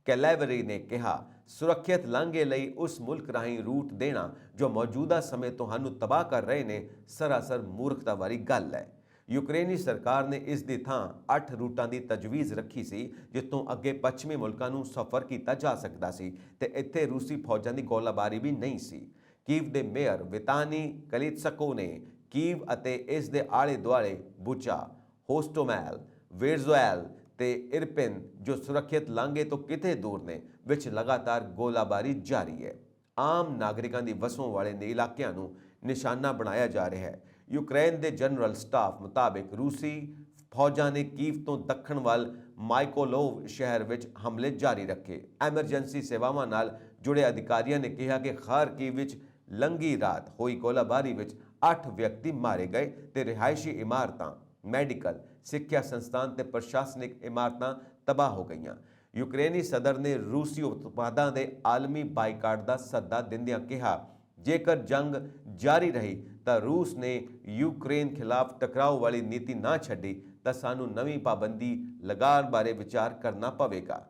ਕੈਲੇਵਰੀ ਨੇ ਕਿਹਾ ਸੁਰੱਖਿਅਤ ਲਾਂਘੇ ਲਈ ਉਸ ਮੁਲਕ ਰਾਹੀਂ ਰੂਟ ਦੇਣਾ ਜੋ ਮੌਜੂਦਾ ਸਮੇਂ ਤੁਹਾਨੂੰ ਤਬਾਹ ਕਰ ਰਹੇ ਨੇ ਸਰਾਸਰ ਮੂਰਖਤਾ ਵਾਲੀ ਗੱਲ ਹੈ। ਯੂਕਰੇਨੀ ਸਰਕਾਰ ਨੇ ਇਸ ਦੀ ਥਾਂ 8 ਰੂਟਾਂ ਦੀ ਤਜਵੀਜ਼ ਰੱਖੀ ਸੀ ਜਿੱਥੋਂ ਅੱਗੇ ਪੱਛਮੀ ਮੁਲਕਾਂ ਨੂੰ ਸਫ਼ਰ ਕੀਤਾ ਜਾ ਸਕਦਾ ਸੀ ਤੇ ਇੱਥੇ ਰੂਸੀ ਫੌਜਾਂ ਦੀ ਗੋਲਾਬਾਰੀ ਵੀ ਨਹੀਂ ਸੀ। ਕੀਵ ਦੇ ਮੇਅਰ ਵਿਤਾਨੀ ਕਲੀਤਸਕੋ ਨੇ ਕੀਵ ਅਤੇ ਇਸ ਦੇ ਆਲੇ ਦੁਆਲੇ ਬੁਚਾ, ਹੋਸਟੋਮੈਲ, ਵੇਰਜ਼ੋਐਲ ਤੇ ਇਰਪਿਨ ਜੋ ਸੁਰੱਖਿਅਤ ਲਾਂਘੇ ਤੋਂ ਕਿਤੇ ਦੂਰ ਨੇ ਵਿੱਚ ਲਗਾਤਾਰ ਗੋਲਾਬਾਰੀ ਜਾਰੀ ਹੈ। ਆਮ ਨਾਗਰਿਕਾਂ ਦੀ ਵਸੋਂ ਵਾਲੇ ਨੇ ਇਲਾਕਿਆਂ ਨੂੰ ਨਿਸ਼ਾਨਾ ਬਣਾਇਆ ਜਾ ਰਿਹਾ ਹੈ। ਯੂਕਰੇਨ ਦੇ ਜਨਰਲ ਸਟਾਫ ਮੁਤਾਬਿਕ ਰੂਸੀ ਫੌਜਾਂ ਨੇ ਕੀਵ ਤੋਂ ਦੱਖਣ ਵੱਲ ਮਾਈਕੋਲੋਵ ਸ਼ਹਿਰ ਵਿੱਚ ਹਮਲੇ ਜਾਰੀ ਰੱਖੇ। ਐਮਰਜੈਂਸੀ ਸੇਵਾਵਾਂ ਨਾਲ ਜੁੜੇ ਅਧਿਕਾਰੀਆਂ ਨੇ ਕਿਹਾ ਕਿ ਖਾਰਕੀਵ ਵਿੱਚ ਲੰਘੀ ਰਾਤ ਹੋਈ ਗੋਲਾਬਾਰੀ ਵਿੱਚ 8 ਵਿਅਕਤੀ ਮਾਰੇ ਗਏ ਤੇ ਰਿਹਾਇਸ਼ੀ ਇਮਾਰਤਾਂ, ਮੈਡੀਕਲ, ਸਿੱਖਿਆ ਸੰਸਥਾਨ ਤੇ ਪ੍ਰਸ਼ਾਸਨਿਕ ਇਮਾਰਤਾਂ ਤਬਾਹ ਹੋ ਗਈਆਂ। ਯੂਕਰੇਨੀ ਸਦਰ ਨੇ ਰੂਸੀ ਉਤਪਾਦਾਂ ਦੇ ਆਲਮੀ ਬਾਈਕਾਟ ਦਾ ਸੱਦਾ ਦਿੰਦਿਆਂ ਕਿਹਾ ਜੇਕਰ ਜੰਗ ਜਾਰੀ ਰਹੀ ਤਾਂ ਰੂਸ ਨੇ ਯੂਕਰੇਨ ਖਿਲਾਫ ਟਕਰਾਓ ਵਾਲੀ ਨੀਤੀ ਨਾ ਛੱਡੀ ਤਾਂ ਸਾਨੂੰ ਨਵੀਂ ਪਾਬੰਦੀ ਲਗਾਉਣ ਬਾਰੇ ਵਿਚਾਰ ਕਰਨਾ ਪਵੇਗਾ।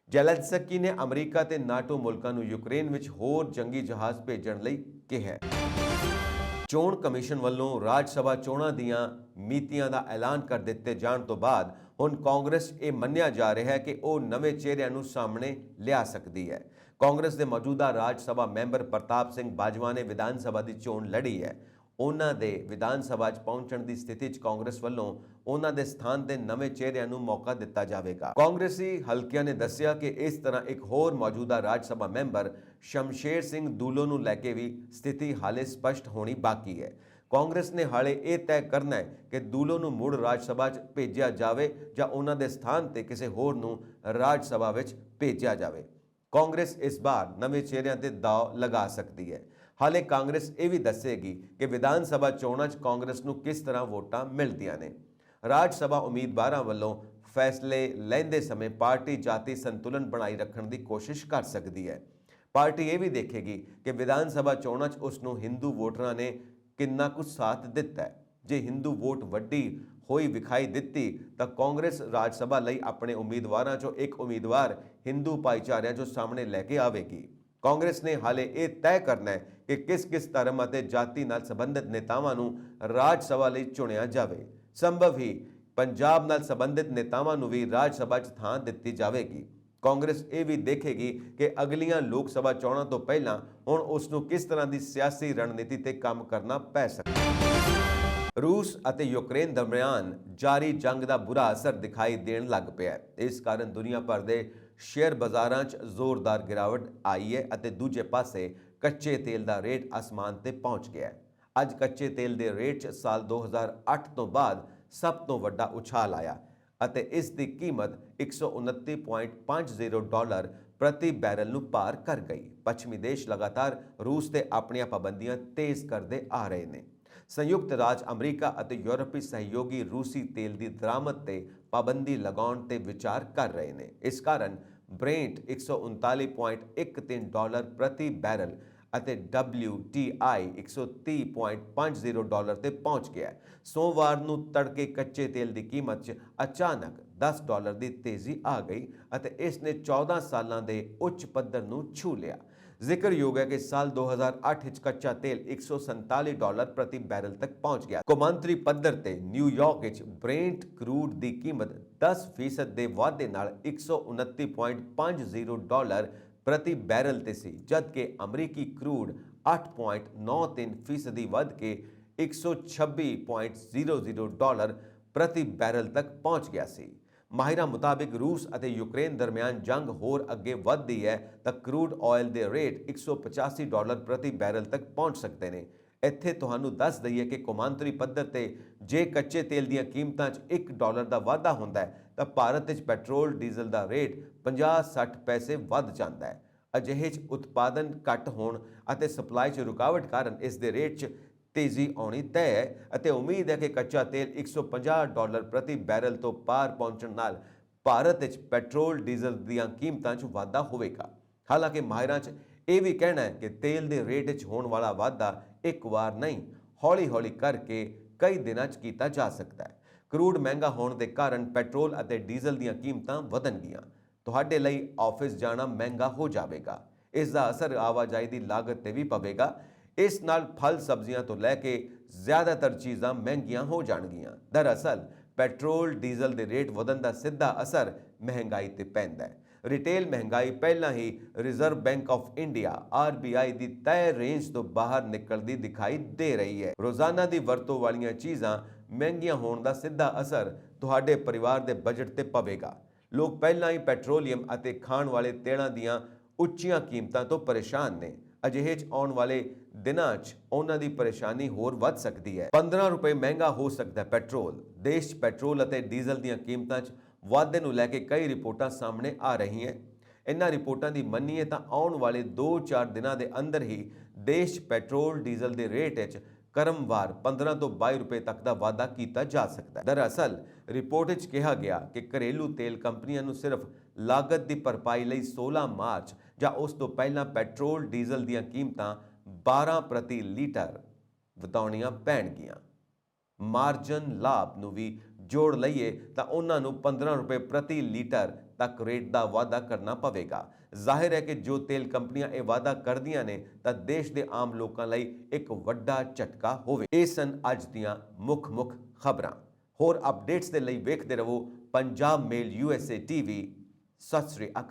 ਜ਼ੈਲੈਂਸਕੀ ਨੇ ਅਮਰੀਕਾ ਤੇ ਨਾਟੋ ਮੁਲਕਾਂ ਨੂੰ ਯੂਕਰੇਨ ਵਿੱਚ ਹੋਰ ਜੰਗੀ ਜਹਾਜ਼ ਭੇਜਣ ਲਈ ਕਿਹਾ। ਚੋਣ ਕਮਿਸ਼ਨ ਵੱਲੋਂ ਰਾਜ ਸਭਾ ਚੋਣਾਂ ਦੀਆਂ ਮਿਤੀਆਂ ਦਾ ਐਲਾਨ ਕਰ ਦਿੱਤੇ ਜਾਣ ਤੋਂ ਬਾਅਦ ਹੁਣ ਕਾਂਗਰਸ ਇਹ ਮੰਨਿਆ ਜਾ ਰਿਹਾ ਹੈ ਕਿ ਉਹ ਨਵੇਂ ਚਿਹਰਿਆਂ ਨੂੰ ਸਾਹਮਣੇ ਲਿਆ ਸਕਦੀ ਹੈ। ਕਾਂਗਰਸ ਦੇ ਮੌਜੂਦਾ ਰਾਜ ਸਭਾ ਮੈਂਬਰ ਪ੍ਰਤਾਪ ਸਿੰਘ ਬਾਜਵਾ ਨੇ ਵਿਧਾਨ ਸਭਾ ਦੀ ਚੋਣ ਲੜੀ ਹੈ। ਉਹਨਾਂ ਦੇ ਵਿਧਾਨ ਸਭਾ 'ਚ ਪਹੁੰਚਣ ਦੀ ਸਥਿਤੀ 'ਚ ਕਾਂਗਰਸ ਵੱਲੋਂ ਉਹਨਾਂ ਦੇ ਸਥਾਨ ਤੇ ਨਵੇਂ ਚਿਹਰਿਆਂ ਨੂੰ ਮੌਕਾ ਦਿੱਤਾ ਜਾਵੇਗਾ। ਕਾਂਗਰਸੀ ਹਲਕਿਆਂ ਨੇ ਦੱਸਿਆ ਕਿ ਇਸ ਤਰ੍ਹਾਂ ਇੱਕ ਹੋਰ ਮੌਜੂਦਾ ਰਾਜ ਸਭਾ ਮੈਂਬਰ ਸ਼ਮਸ਼ੇਰ ਸਿੰਘ ਦੂਲੋ ਨੂੰ ਲੈ ਕੇ ਵੀ ਸਥਿਤੀ ਹਾਲੇ ਸਪਸ਼ਟ ਹੋਣੀ ਬਾਕੀ ਹੈ। ਕਾਂਗਰਸ ਨੇ ਹਾਲੇ ਇਹ ਤੈਅ ਕਰਨਾ ਹੈ ਕਿ ਦੂਲੋ ਨੂੰ ਮੁੜ ਰਾਜ ਸਭਾ 'ਚ ਭੇਜਿਆ ਜਾਵੇ ਜਾਂ ਉਹਨਾਂ ਦੇ ਸਥਾਨ ਤੇ ਕਿਸੇ ਹੋਰ ਨੂੰ ਰਾਜ ਸਭਾ ਵਿੱਚ ਭੇਜਿਆ ਜਾਵੇ। ਕਾਂਗਰਸ ਇਸ ਵਾਰ ਨਵੇਂ ਚਿਹਰਿਆਂ ਤੇ ਦਾਅ ਲਗਾ ਸਕਦੀ ਹੈ। ਹਾਲੇ ਕਾਂਗਰਸ ਇਹ ਵੀ ਦੱਸੇਗੀ ਕਿ ਵਿਧਾਨ ਸਭਾ ਚੋਣਾਂ 'ਚ ਕਾਂਗਰਸ ਨੂੰ ਕਿਸ ਤਰ੍ਹਾਂ ਵੋਟਾਂ ਮਿਲਦੀਆਂ ਨੇ। ਰਾਜ ਸਭਾ ਉਮੀਦਵਾਰਾਂ ਵੱਲੋਂ ਫੈਸਲੇ ਲੈਂਦੇ ਸਮੇਂ ਪਾਰਟੀ ਜਾਤੀ ਸੰਤੁਲਨ ਬਣਾਈ ਰੱਖਣ ਦੀ ਕੋਸ਼ਿਸ਼ ਕਰ ਸਕਦੀ ਹੈ। ਪਾਰਟੀ ਇਹ ਵੀ ਦੇਖੇਗੀ ਕਿ ਵਿਧਾਨ ਸਭਾ ਚੋਣਾਂ 'ਚ ਉਸ ਨੂੰ ਹਿੰਦੂ ਵੋਟਰਾਂ ਨੇ ਕਿੰਨਾ ਕੁ ਸਾਥ ਦਿੱਤਾ ਹੈ। ਜੇ ਹਿੰਦੂ ਵੋਟ ਵੱਡੀ ਹੋਈ ਵਿਖਾਈ ਦਿੱਤੀ ਤਾਂ ਕਾਂਗਰਸ ਰਾਜ ਸਭਾ ਲਈ ਆਪਣੇ ਉਮੀਦਵਾਰਾਂ 'ਚੋਂ ਇੱਕ ਉਮੀਦਵਾਰ ਹਿੰਦੂ ਭਾਈਚਾਰਿਆਂ 'ਚੋਂ ਸਾਹਮਣੇ ਲੈ ਕੇ ਆਵੇਗੀ। ਕਾਂਗਰਸ ਨੇ ਹਾਲੇ ਇਹ ਤੈਅ ਕਰਨਾ ਹੈ ਕਿ ਕਿਸ ਧਰਮ ਅਤੇ ਜਾਤੀ ਨਾਲ ਸੰਬੰਧਿਤ ਨੇਤਾਵਾਂ ਨੂੰ ਰਾਜ ਸਭਾ ਲਈ ਚੁਣਿਆ ਜਾਵੇ। ਸੰਭਵ ਹੀ ਪੰਜਾਬ ਨਾਲ ਸੰਬੰਧਿਤ ਨੇਤਾਵਾਂ ਨੂੰ ਵੀ ਰਾਜ ਸਭਾ 'ਚ ਥਾਂ ਦਿੱਤੀ ਜਾਵੇਗੀ। ਕਾਂਗਰਸ ਇਹ ਵੀ ਦੇਖੇਗੀ ਕਿ ਅਗਲੀਆਂ ਲੋਕ ਸਭਾ ਚੋਣਾਂ ਤੋਂ ਪਹਿਲਾਂ ਹੁਣ ਉਸ ਨੂੰ ਕਿਸ ਤਰ੍ਹਾਂ ਦੀ ਸਿਆਸੀ ਰਣਨੀਤੀ ਤੇ ਕੰਮ ਕਰਨਾ ਪੈ ਸਕਦਾ ਹੈ। ਰੂਸ ਅਤੇ ਯੂਕਰੇਨ ਦਰਮਿਆਨ ਜਾਰੀ ਜੰਗ ਦਾ ਬੁਰਾ ਅਸਰ ਦਿਖਾਈ ਦੇਣ ਲੱਗ ਪਿਆ ਹੈ। ਇਸ ਕਾਰਨ ਦੁਨੀਆ ਭਰ ਦੇ ਸ਼ੇਅਰ ਬਾਜ਼ਾਰਾਂ 'ਚ ਜ਼ੋਰਦਾਰ ਗਿਰਾਵਟ ਆਈ ਹੈ ਅਤੇ ਦੂਜੇ ਪਾਸੇ ਕੱਚੇ ਤੇਲ ਦਾ ਰੇਟ ਅਸਮਾਨ ਤੇ ਪਹੁੰਚ ਗਿਆ ਹੈ। ਅੱਜ ਕੱਚੇ ਤੇਲ ਦੇ ਰੇਟ 'ਚ ਸਾਲ 2008 ਤੋਂ ਬਾਅਦ ਸਭ ਤੋਂ ਵੱਡਾ ਉਛਾਲ ਆਇਆ ਅਤੇ ਇਸ ਦੀ ਕੀਮਤ $129.50 ਪ੍ਰਤੀ ਬੈਰਲ ਨੂੰ ਪਾਰ ਕਰ ਗਈ। ਪੱਛਮੀ ਦੇਸ਼ ਲਗਾਤਾਰ ਰੂਸ ਤੇ ਆਪਣੀਆਂ ਪਾਬੰਦੀਆਂ ਤੇਜ਼ ਕਰਦੇ ਆ ਰਹੇ ਨੇ। ਸੰਯੁਕਤ ਰਾਜ ਅਮਰੀਕਾ ਅਤੇ ਯੂਰਪੀ ਸਹਿਯੋਗੀ ਰੂਸੀ ਤੇਲ ਦੀ ਦਰਾਮਦ ਤੇ ਪਾਬੰਦੀ ਲਗਾਉਣ ਤੇ ਵਿਚਾਰ ਕਰ ਰਹੇ ਨੇ। ਇਸ ਕਾਰਨ ਬ੍ਰੈਂਟ $139.13 ਪ੍ਰਤੀ ਬੈਰਲ ਅਤੇ WTI $130.50 ਤੇ ਪਹੁੰਚ ਗਿਆ। ਸੋਮਵਾਰ ਨੂੰ ਤੜਕੇ ਕੱਚੇ ਤੇਲ ਦੀ ਕੀਮਤ 'ਚ ਅਚਾਨਕ $10 ਦੀ ਤੇਜ਼ੀ ਆ ਗਈ ਅਤੇ ਇਸ ਨੇ 14 ਸਾਲਾਂ ਦੇ ਉੱਚ ਪੱਧਰ ਨੂੰ ਛੂ ਲਿਆ। ਜ਼ਿਕਰਯੋਗ ਹੈ ਕਿ ਸਾਲ 2008 ਵਿੱਚ ਕੱਚਾ ਤੇਲ $147 ਪ੍ਰਤੀ ਬੈਰਲ ਤੱਕ ਪਹੁੰਚ ਗਿਆ। ਕੌਮਾਂਤਰੀ ਪੱਧਰ ਤੇ ਨਿਊਯਾਰਕ ਵਿੱਚ ਬ੍ਰੈਂਟ ਕਰੂਡ ਦੀ ਕੀਮਤ 10% ਦੇ ਵਾਧੇ ਨਾਲ $129.50 ਪ੍ਰਤੀ ਬੈਰਲ ਤੇ ਸੀ, ਜਦਕਿ ਅਮਰੀਕੀ ਕਰੂਡ 8.93% ਵੱਧ ਕੇ $126.00 ਪ੍ਰਤੀ ਬੈਰਲ ਤੱਕ ਪਹੁੰਚ ਗਿਆ ਸੀ। ਮਾਹਿਰਾਂ ਮੁਤਾਬਿਕ ਰੂਸ ਅਤੇ ਯੂਕਰੇਨ ਦਰਮਿਆਨ ਜੰਗ ਹੋਰ ਅੱਗੇ ਵੱਧਦੀ ਹੈ ਤਾਂ ਕਰੂਡ ਆਇਲ ਦੇ ਰੇਟ $185 ਪ੍ਰਤੀ ਬੈਰਲ ਤੱਕ ਪਹੁੰਚ ਸਕਦੇ ਨੇ। ਇੱਥੇ ਤੁਹਾਨੂੰ ਦੱਸ ਦਈਏ ਕਿ ਕੌਮਾਂਤਰੀ ਪੱਧਰ ਤੇ ਜੇ ਕੱਚੇ ਤੇਲ ਦੀਆਂ ਕੀਮਤਾਂ 'ਚ $1 ਦਾ ਵਾਧਾ ਹੁੰਦਾ ਹੈ ਤਾਂ ਭਾਰਤ ਵਿੱਚ ਪੈਟਰੋਲ ਡੀਜ਼ਲ ਦਾ ਰੇਟ 50-60 ਪੈਸੇ ਵੱਧ ਜਾਂਦਾ ਹੈ। ਅਜਿਹੇ 'ਚ ਉਤਪਾਦਨ ਘੱਟ ਹੋਣ ਅਤੇ ਸਪਲਾਈ 'ਚ ਰੁਕਾਵਟ ਕਾਰਨ ਇਸ ਦੇ ਰੇਟ 'ਚ ਤੇਜ਼ੀ ਆਉਣੀ ਤੈਅ ਹੈ ਅਤੇ ਉਮੀਦ ਹੈ ਕਿ ਕੱਚਾ ਤੇਲ $150 ਪ੍ਰਤੀ ਬੈਰਲ ਤੋਂ ਪਾਰ ਪਹੁੰਚਣ ਨਾਲ ਭਾਰਤ ਵਿੱਚ ਪੈਟਰੋਲ ਡੀਜ਼ਲ ਦੀਆਂ ਕੀਮਤਾਂ 'ਚ ਵਾਧਾ ਹੋਵੇਗਾ। ਹਾਲਾਂਕਿ ਮਾਹਿਰਾਂ 'ਚ ਇਹ ਵੀ ਕਹਿਣਾ ਹੈ ਕਿ ਤੇਲ ਦੇ ਰੇਟ 'ਚ ਹੋਣ ਵਾਲਾ ਵਾਧਾ ਇੱਕ ਵਾਰ ਨਹੀਂ, ਹੌਲੀ-ਹੌਲੀ ਕਰਕੇ ਕਈ ਦਿਨਾਂ 'ਚ ਕੀਤਾ ਜਾ ਸਕਦਾ ਹੈ। ਕਰੂਡ ਮਹਿੰਗਾ ਹੋਣ ਦੇ ਕਾਰਨ ਪੈਟਰੋਲ ਅਤੇ ਡੀਜ਼ਲ ਦੀਆਂ ਕੀਮਤਾਂ ਵਧਣਗੀਆਂ। ਤੁਹਾਡੇ ਲਈ ਆਫਿਸ ਜਾਣਾ ਮਹਿੰਗਾ ਹੋ ਜਾਵੇਗਾ। ਇਸ ਦਾ ਅਸਰ ਆਵਾਜਾਈ ਦੀ ਲਾਗਤ ਤੇ ਵੀ ਪਵੇਗਾ। ਇਸ ਨਾਲ ਫਲ ਸਬਜ਼ੀਆਂ ਤੋਂ ਲੈ ਕੇ ਜ਼ਿਆਦਾਤਰ ਚੀਜ਼ਾਂ ਮਹਿੰਗੀਆਂ ਹੋ ਜਾਣਗੀਆਂ। ਦਰਅਸਲ ਪੈਟਰੋਲ ਡੀਜ਼ਲ ਦੇ ਰੇਟ ਵਧਣ ਦਾ ਸਿੱਧਾ ਅਸਰ ਮਹਿੰਗਾਈ ਤੇ ਪੈਂਦਾ ਹੈ। ਰਿਟੇਲ ਮਹਿੰਗਾਈ ਪਹਿਲਾਂ ਹੀ Reserve Bank of India RBI ਦੀ ਤੈਅ ਰੇਂਜ ਤੋਂ ਬਾਹਰ ਨਿਕਲਦੀ ਦਿਖਾਈ ਦੇ ਰਹੀ ਹੈ। ਰੋਜ਼ਾਨਾ ਦੀ ਵਰਤੋਂ ਵਾਲੀਆਂ ਚੀਜ਼ਾਂ ਮਹਿੰਗੀਆਂ ਹੋਣ ਦਾ ਸਿੱਧਾ ਅਸਰ ਤੁਹਾਡੇ ਪਰਿਵਾਰ ਦੇ ਬਜਟ ਤੇ ਪਵੇਗਾ। ਲੋਕ ਪਹਿਲਾਂ ਹੀ ਪੈਟਰੋਲੀਅਮ ਅਤੇ ਖਾਣ ਵਾਲੇ ਤੇਲਾਂ ਦੀਆਂ ਉੱਚੀਆਂ ਕੀਮਤਾਂ ਤੋਂ ਪਰੇਸ਼ਾਨ ਨੇ। ਅਜਿਹੇ 'ਚ ਆਉਣ ਵਾਲੇ ਦਿਨਾਂ 'ਚ ਉਹਨਾਂ ਦੀ ਪਰੇਸ਼ਾਨੀ ਹੋਰ ਵੱਧ ਸਕਦੀ ਹੈ। 15 ਰੁਪਏ ਮਹਿੰਗਾ ਹੋ ਸਕਦਾ ਹੈ ਪੈਟਰੋਲ। ਦੇਸ਼ 'ਚ ਪੈਟਰੋਲ ਅਤੇ ਡੀਜ਼ਲ ਦੀਆਂ ਕੀਮਤਾਂ 'ਚ ਵਾਧੇ ਨੂੰ ਲੈ ਕੇ ਕਈ ਰਿਪੋਰਟਾਂ ਸਾਹਮਣੇ ਆ ਰਹੀਆਂ। ਇਹਨਾਂ ਰਿਪੋਰਟਾਂ ਦੀ ਮੰਨੀਏ ਤਾਂ ਆਉਣ ਵਾਲੇ 2-4 ਦਿਨਾਂ ਦੇ ਅੰਦਰ ਹੀ ਦੇਸ਼ 'ਚ ਪੈਟਰੋਲ ਡੀਜ਼ਲ ਦੇ ਰੇਟ 'ਚ ਕਰਮਵਾਰ 15 ਤੋਂ 22 ਰੁਪਏ ਤੱਕ ਦਾ ਵਾਧਾ ਕੀਤਾ ਜਾ ਸਕਦਾ ਹੈ। ਦਰਅਸਲ ਰਿਪੋਰਟ 'ਚ ਕਿਹਾ ਗਿਆ ਕਿ ਘਰੇਲੂ ਤੇਲ ਕੰਪਨੀਆਂ ਨੂੰ ਸਿਰਫ ਲਾਗਤ ਦੀ ਭਰਪਾਈ ਲਈ 16 ਮਾਰਚ ਜਾਂ ਉਸ ਤੋਂ ਪਹਿਲਾਂ ਪੈਟਰੋਲ ਡੀਜ਼ਲ ਦੀਆਂ ਕੀਮਤਾਂ 12 ਪ੍ਰਤੀ ਲੀਟਰ ਵਧਾਉਣੀਆਂ ਪੈਣਗੀਆਂ। ਮਾਰਜਨ ਲਾਭ ਨੂੰ ਵੀ ਜੋੜ ਲਈਏ ਤਾਂ ਉਹਨਾਂ ਨੂੰ 15 ਰੁਪਏ ਪ੍ਰਤੀ ਲੀਟਰ ਤੱਕ ਰੇਟ ਦਾ ਵਾਧਾ ਕਰਨਾ ਪਵੇਗਾ। ਜ਼ਾਹਿਰ ਹੈ ਕਿ ਜੋ ਤੇਲ ਕੰਪਨੀਆਂ ਇਹ ਵਾਧਾ ਕਰਦੀਆਂ ਨੇ ਤਾਂ ਦੇਸ਼ ਦੇ ਆਮ ਲੋਕਾਂ ਲਈ ਇੱਕ ਵੱਡਾ ਝਟਕਾ ਹੋਵੇ। ਇਹ ਸਨ ਅੱਜ ਦੀਆਂ ਮੁੱਖ ਖਬਰਾਂ। ਹੋਰ ਅਪਡੇਟਸ ਦੇ ਲਈ ਵੇਖਦੇ ਰਹੋ ਪੰਜਾਬ ਮੇਲ USA TV। ਸਤਿ ਸ੍ਰੀ ਅਕਾਲ।